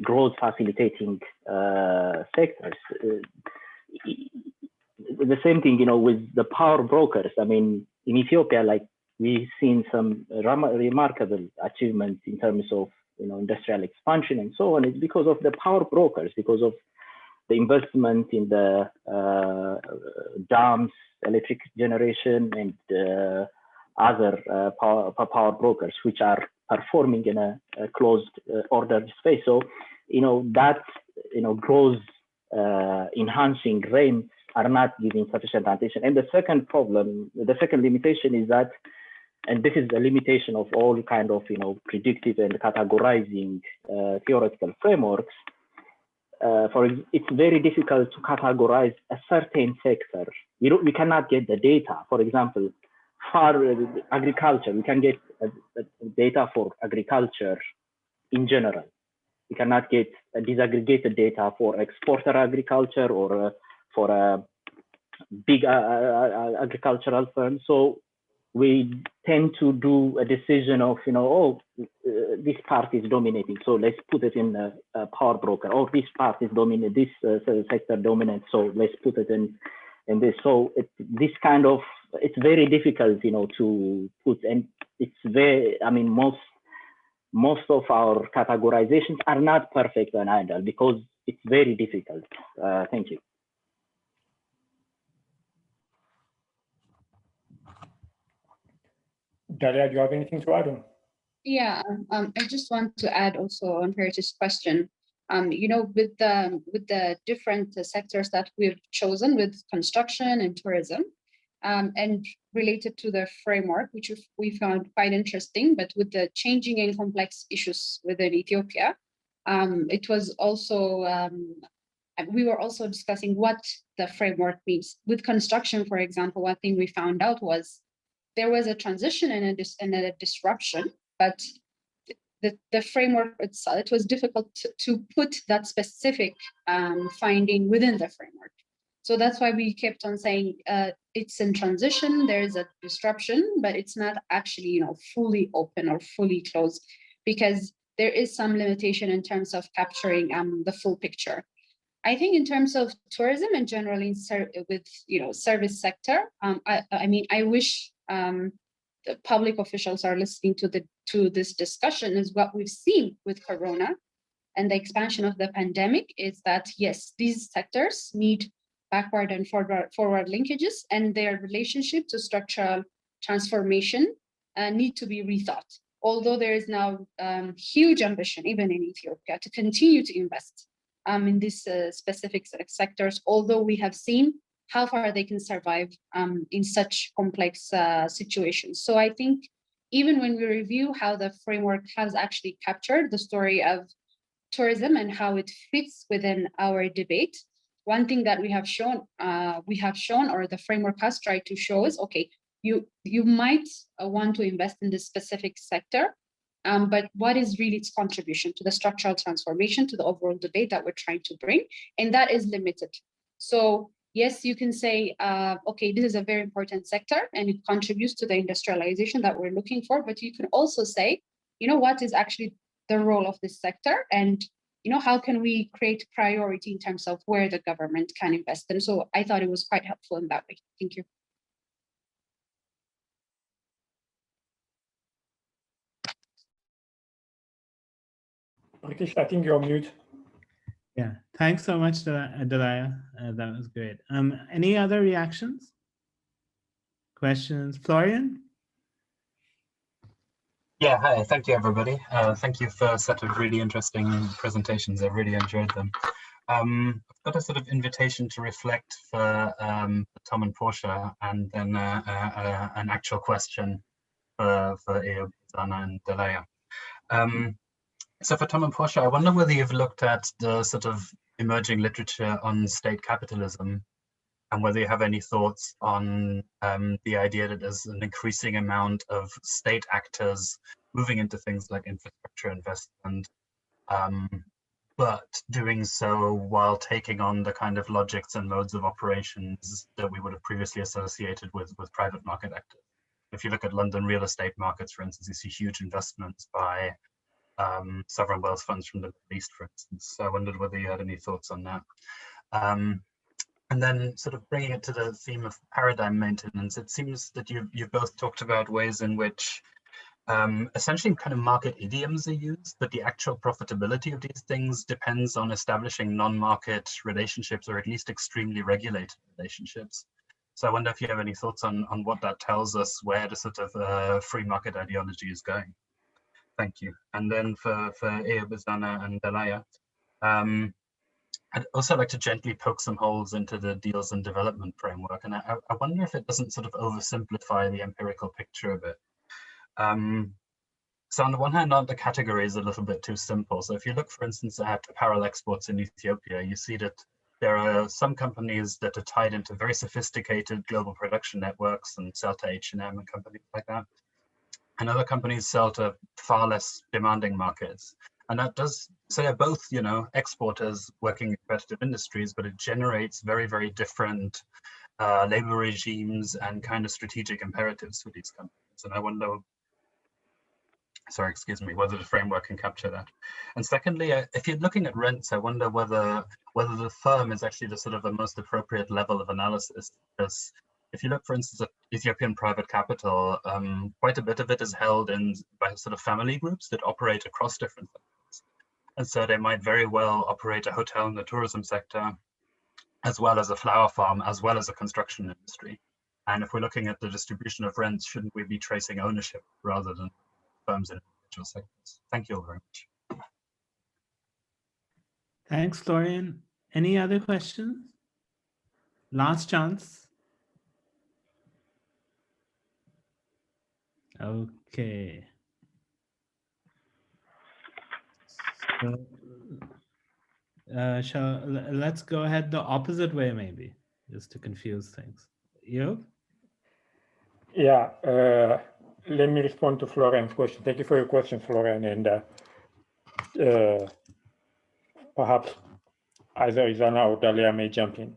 growth facilitating sectors. The same thing, with the power brokers. I mean, in Ethiopia, like we've seen some remarkable achievements in terms of industrial expansion and so on. It's because of the power brokers, because of the investment in the dams, electric generation, and other power brokers, which are performing in a closed order space. So, that growth enhancing rents are not giving sufficient attention. And the second problem, the second limitation is that, and this is the limitation of all kind of predictive and categorizing theoretical frameworks. It's very difficult to categorize a certain sector. We cannot get the data. For example, for agriculture, we can get data for agriculture in general. We cannot get disaggregated data for exporter agriculture or for a big agricultural firm. So we tend to do a decision of, this part is dominating, so let's put it in a power broker, or this part is dominant, this sector dominates, so let's put it in this. So this kind of, it's very difficult, to put, and it's very, I mean, most of our categorizations are not perfect and ideal because it's very difficult. Thank you. Dalia, do you have anything to add on? Yeah, I just want to add also on Heritage question. With the different sectors that we've chosen, with construction and tourism, and related to the framework, which we found quite interesting, but with the changing and complex issues within Ethiopia, it was also, we were also discussing what the framework means. With construction, for example, one thing we found out was there was a transition and a disruption, but the framework itself, it was difficult to put that specific finding within the framework. So that's why we kept on saying it's in transition, there's a disruption, but it's not actually, fully open or fully closed, because there is some limitation in terms of capturing the full picture. I think in terms of tourism and generally with, service sector, I wish the public officials are listening to this discussion. Is what we've seen with Corona and the expansion of the pandemic is that, yes, these sectors need backward and forward linkages, and their relationship to structural transformation need to be rethought. Although there is now huge ambition, even in Ethiopia, to continue to invest in these specific sectors, although we have seen how far they can survive in such complex situations. So I think even when we review how the framework has actually captured the story of tourism and how it fits within our debate, one thing that we have shown, or the framework has tried to show is, okay, you might want to invest in this specific sector, but what is really its contribution to the structural transformation, to the overall debate that we're trying to bring? And that is limited. So yes, you can say, okay, this is a very important sector and it contributes to the industrialization that we're looking for, but you can also say, what is actually the role of this sector? And how can we create priority in terms of where the government can invest? And so I thought it was quite helpful in that way. Thank you. British, I think you're on mute. Yeah, thanks so much, Dalia. That was great. Any other reactions? Questions? Florian? Yeah, hi, thank you, everybody. Thank you for a set of really interesting presentations. I really enjoyed them. I've got a sort of invitation to reflect for Tom and Portia, and then an actual question for Zana and Dalia. So for Tom and Portia, I wonder whether you've looked at the sort of emerging literature on state capitalism and whether you have any thoughts on the idea that there's an increasing amount of state actors moving into things like infrastructure investment, but doing so while taking on the kind of logics and modes of operations that we would have previously associated with private market actors. If you look at London real estate markets, for instance, you see huge investments by sovereign wealth funds from the Middle East, for instance. So I wondered whether you had any thoughts on that. And then sort of bringing it to the theme of paradigm maintenance, it seems that you've both talked about ways in which essentially kind of market idioms are used, but the actual profitability of these things depends on establishing non-market relationships, or at least extremely regulated relationships. So I wonder if you have any thoughts on what that tells us, where the sort of free market ideology is going. Thank you. And then for Eobizana and Dalaya, I'd also like to gently poke some holes into the deals and development framework. And I wonder if it doesn't sort of oversimplify the empirical picture a bit. So on the one hand, the category is a little bit too simple. So if you look, for instance, at apparel exports in Ethiopia, you see that there are some companies that are tied into very sophisticated global production networks and sell to H&M and companies like that. And other companies sell to far less demanding markets. And that does, so they're both, you know, exporters working in competitive industries, but it generates very, very different labor regimes and kind of strategic imperatives for these companies. And I wonder, sorry, excuse me, whether the framework can capture that. And secondly, if you're looking at rents, I wonder whether the firm is actually the sort of the most appropriate level of analysis. Because if you look, for instance, at Ethiopian private capital, quite a bit of it is held by sort of family groups that operate across different sectors. And so they might very well operate a hotel in the tourism sector, as well as a flower farm, as well as a construction industry. And if we're looking at the distribution of rents, shouldn't we be tracing ownership rather than firms in individual sectors? Thank you all very much. Thanks, Florian. Any other questions? Last chance. Okay. So, let's go ahead the opposite way, maybe, just to confuse things. You? Yeah, let me respond to Florian's question. Thank you for your question, Florian. And perhaps either Izana or Dalia may jump in.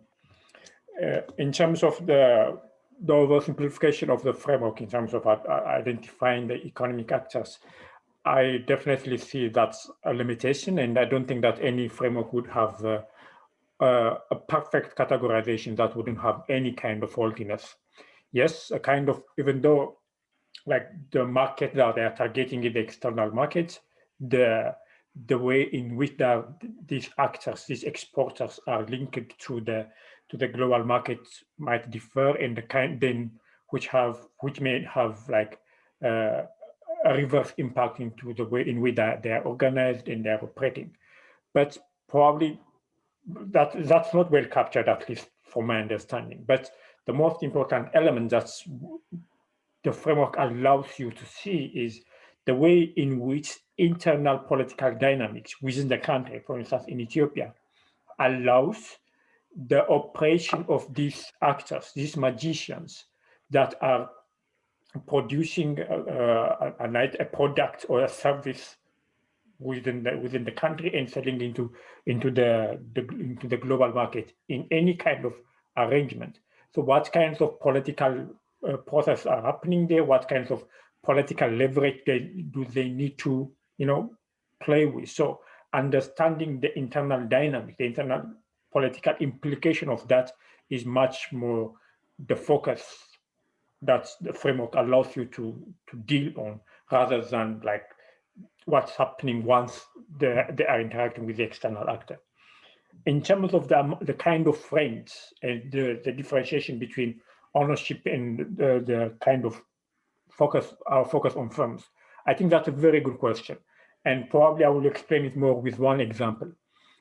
In terms of the oversimplification of the framework, in terms of identifying the economic actors, I definitely see that's a limitation, and I don't think that any framework would have a perfect categorization that wouldn't have any kind of faultiness. Yes, a kind of, even though like the market that they are targeting in the external market, the way in which these actors, these exporters are linked to the global market might differ, and the kind then which may have like a reverse impact into the way in which they are organized and they are operating. But probably that's not well captured, at least from my understanding. But the most important element that the framework allows you to see is the way in which internal political dynamics within the country, for instance, in Ethiopia, allows the operation of these actors, these magicians that are producing a product or a service within the country and selling into the global market in any kind of arrangement. So what kinds of political processes are happening there? What kinds of political leverage do they need to play with? So understanding the internal dynamic, the internal political implication of that is much more the focus that the framework allows you to deal on, rather than like what's happening once they are interacting with the external actor. In terms of the kind of frames and the differentiation between ownership and the kind of our focus on firms, I think that's a very good question. And probably I will explain it more with one example.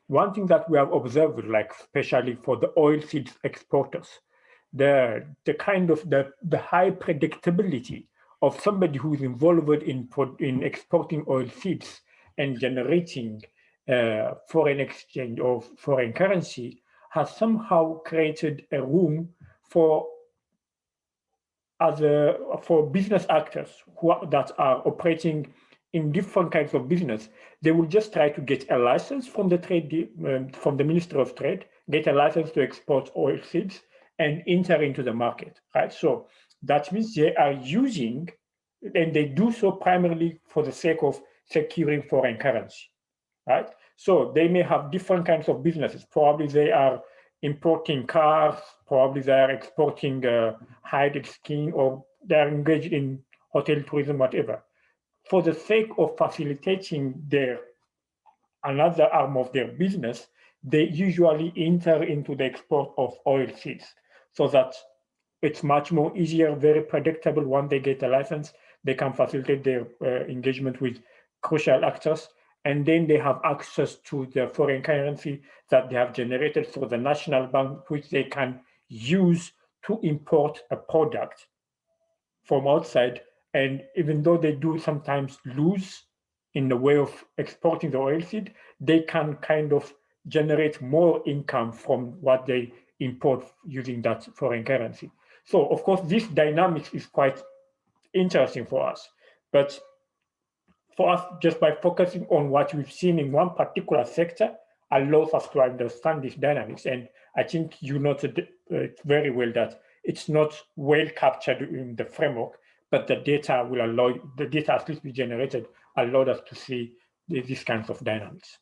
One thing that we have observed, like especially for the oilseed exporters, the kind of the high predictability of somebody who is involved in exporting oilseeds and generating foreign exchange or foreign currency has somehow created a room for business actors that are operating in different kinds of business. They will just try to get a license from the Ministry of Trade, get a license to export oilseeds, and enter into the market, right? So that means they are using, and they do so primarily for the sake of securing foreign currency, right? So they may have different kinds of businesses. Probably they are importing cars, probably they are exporting hide skin, or they are engaged in hotel tourism, whatever. For the sake of facilitating another arm of their business, they usually enter into the export of oil seeds, so that it's much more easier, very predictable. Once they get a license, they can facilitate their engagement with crucial actors, and then they have access to the foreign currency that they have generated through the national bank, which they can use to import a product from outside. And even though they do sometimes lose in the way of exporting the oilseed, they can kind of generate more income from what they import using that foreign currency. So of course, this dynamics is quite interesting for us. But for us, just by focusing on what we've seen in one particular sector, allows us to understand these dynamics. And I think you noted very well that it's not well captured in the framework, but the data will allow, the data at least we generated allowed us to see these kinds of dynamics.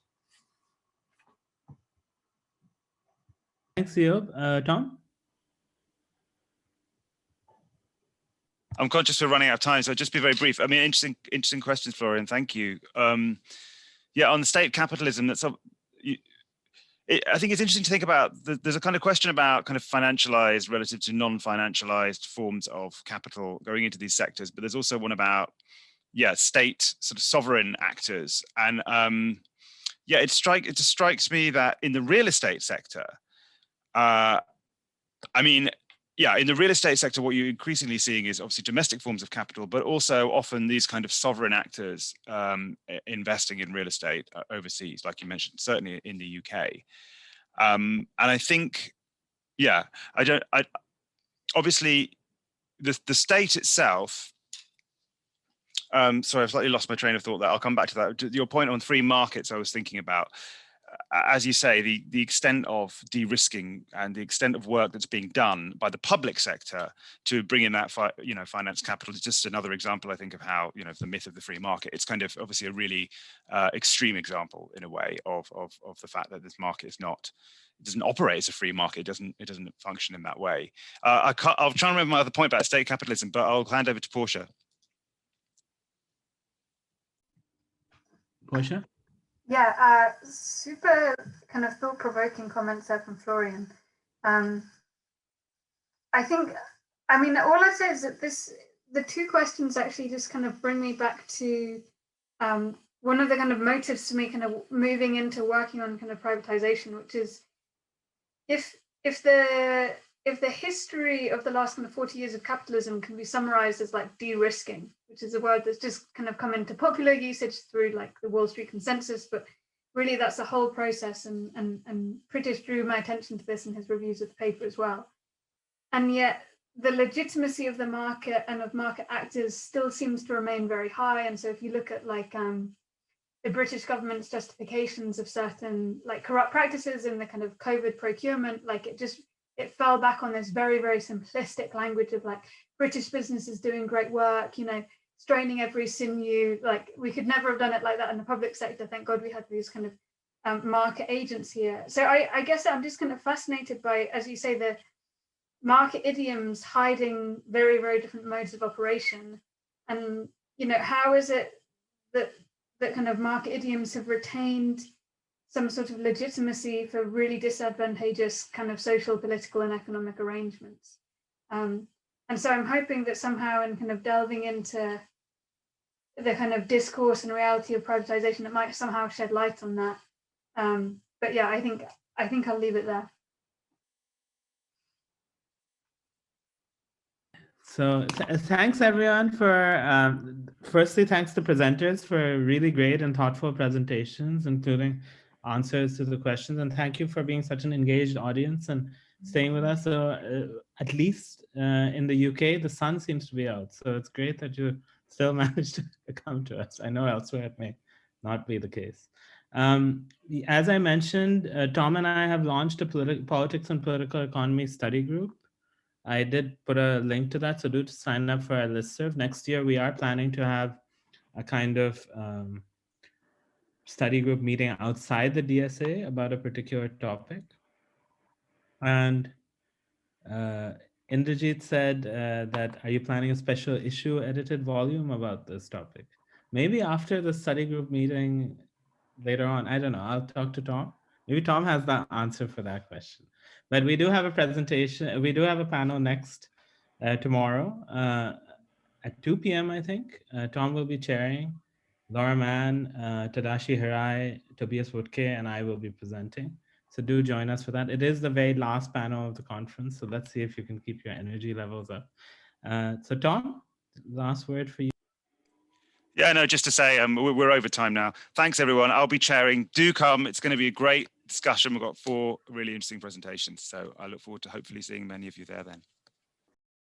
Thanks, Eob. Tom? I'm conscious we're running out of time, so I'll just be very brief. I mean, interesting questions, Florian. Thank you. Yeah, on the state capitalism, I think it's interesting to think about. There's a kind of question about kind of financialized relative to non-financialized forms of capital going into these sectors, but there's also one about, yeah, state sort of sovereign actors. And yeah, it just strikes me that in the real estate sector, I mean, yeah, in the real estate sector, what you're increasingly seeing is obviously domestic forms of capital, but also often these kind of sovereign actors investing in real estate overseas, like you mentioned, certainly in the UK. And I think, yeah, obviously the state itself, sorry, I've slightly lost my train of thought there. I'll come back to that. Your point on free markets, I was thinking about, as you say, the extent of de-risking and the extent of work that's being done by the public sector to bring in that, finance capital is just another example, I think, of how, the myth of the free market. It's kind of obviously a really extreme example in a way of the fact that this market it doesn't operate as a free market. It doesn't function in that way. I'll try and remember my other point about state capitalism, but I'll hand over to Portia. Portia? Yeah, super kind of thought-provoking comments there from Florian. I think, I mean, all I'd say is that the two questions actually just kind of bring me back to one of the kind of motives to me kind of moving into working on kind of privatization, which is if the history of the last kind of 40 years of capitalism can be summarized as like de-risking, which is a word that's just kind of come into popular usage through like the Wall Street consensus, but really that's the whole process. And Pritish drew my attention to this in his reviews of the paper as well. And yet the legitimacy of the market and of market actors still seems to remain very high. And so if you look at like the British government's justifications of certain like corrupt practices in the kind of COVID procurement, like it fell back on this very, very simplistic language of like British businesses doing great work, straining every sinew. Like we could never have done it like that in the public sector. Thank God we had these kind of market agents here. So I guess I'm just kind of fascinated by, as you say, the market idioms hiding very, very different modes of operation. And, how is it that kind of market idioms have retained some sort of legitimacy for really disadvantageous kind of social, political, and economic arrangements. And so I'm hoping that somehow in kind of delving into the kind of discourse and reality of privatization, it might somehow shed light on that. But yeah, I think I'll leave it there. So thanks everyone for, firstly, thanks to presenters for really great and thoughtful presentations, including answers to the questions. And thank you for being such an engaged audience and staying with us. So at least in the UK, the sun seems to be out. So it's great that you still managed to come to us. I know elsewhere it may not be the case. As I mentioned, Tom and I have launched a politics and political economy study group. I did put a link to that, so do sign up for our listserv. Next year, we are planning to have a kind of study group meeting outside the DSA about a particular topic. And Indrajit said that, are you planning a special issue edited volume about this topic? Maybe after the study group meeting later on, I don't know, I'll talk to Tom. Maybe Tom has the answer for that question. But we do have a presentation, we do have a panel next tomorrow at 2 p.m. I think. Tom will be chairing, Laura Mann, Tadashi Hirai, Tobias Woodke, and I will be presenting. So do join us for that. It is the very last panel of the conference. So let's see if you can keep your energy levels up. So Tom, last word for you. Yeah, no, just to say we're over time now. Thanks, everyone. I'll be chairing. Do come. It's going to be a great discussion. We've got 4 really interesting presentations. So I look forward to hopefully seeing many of you there then.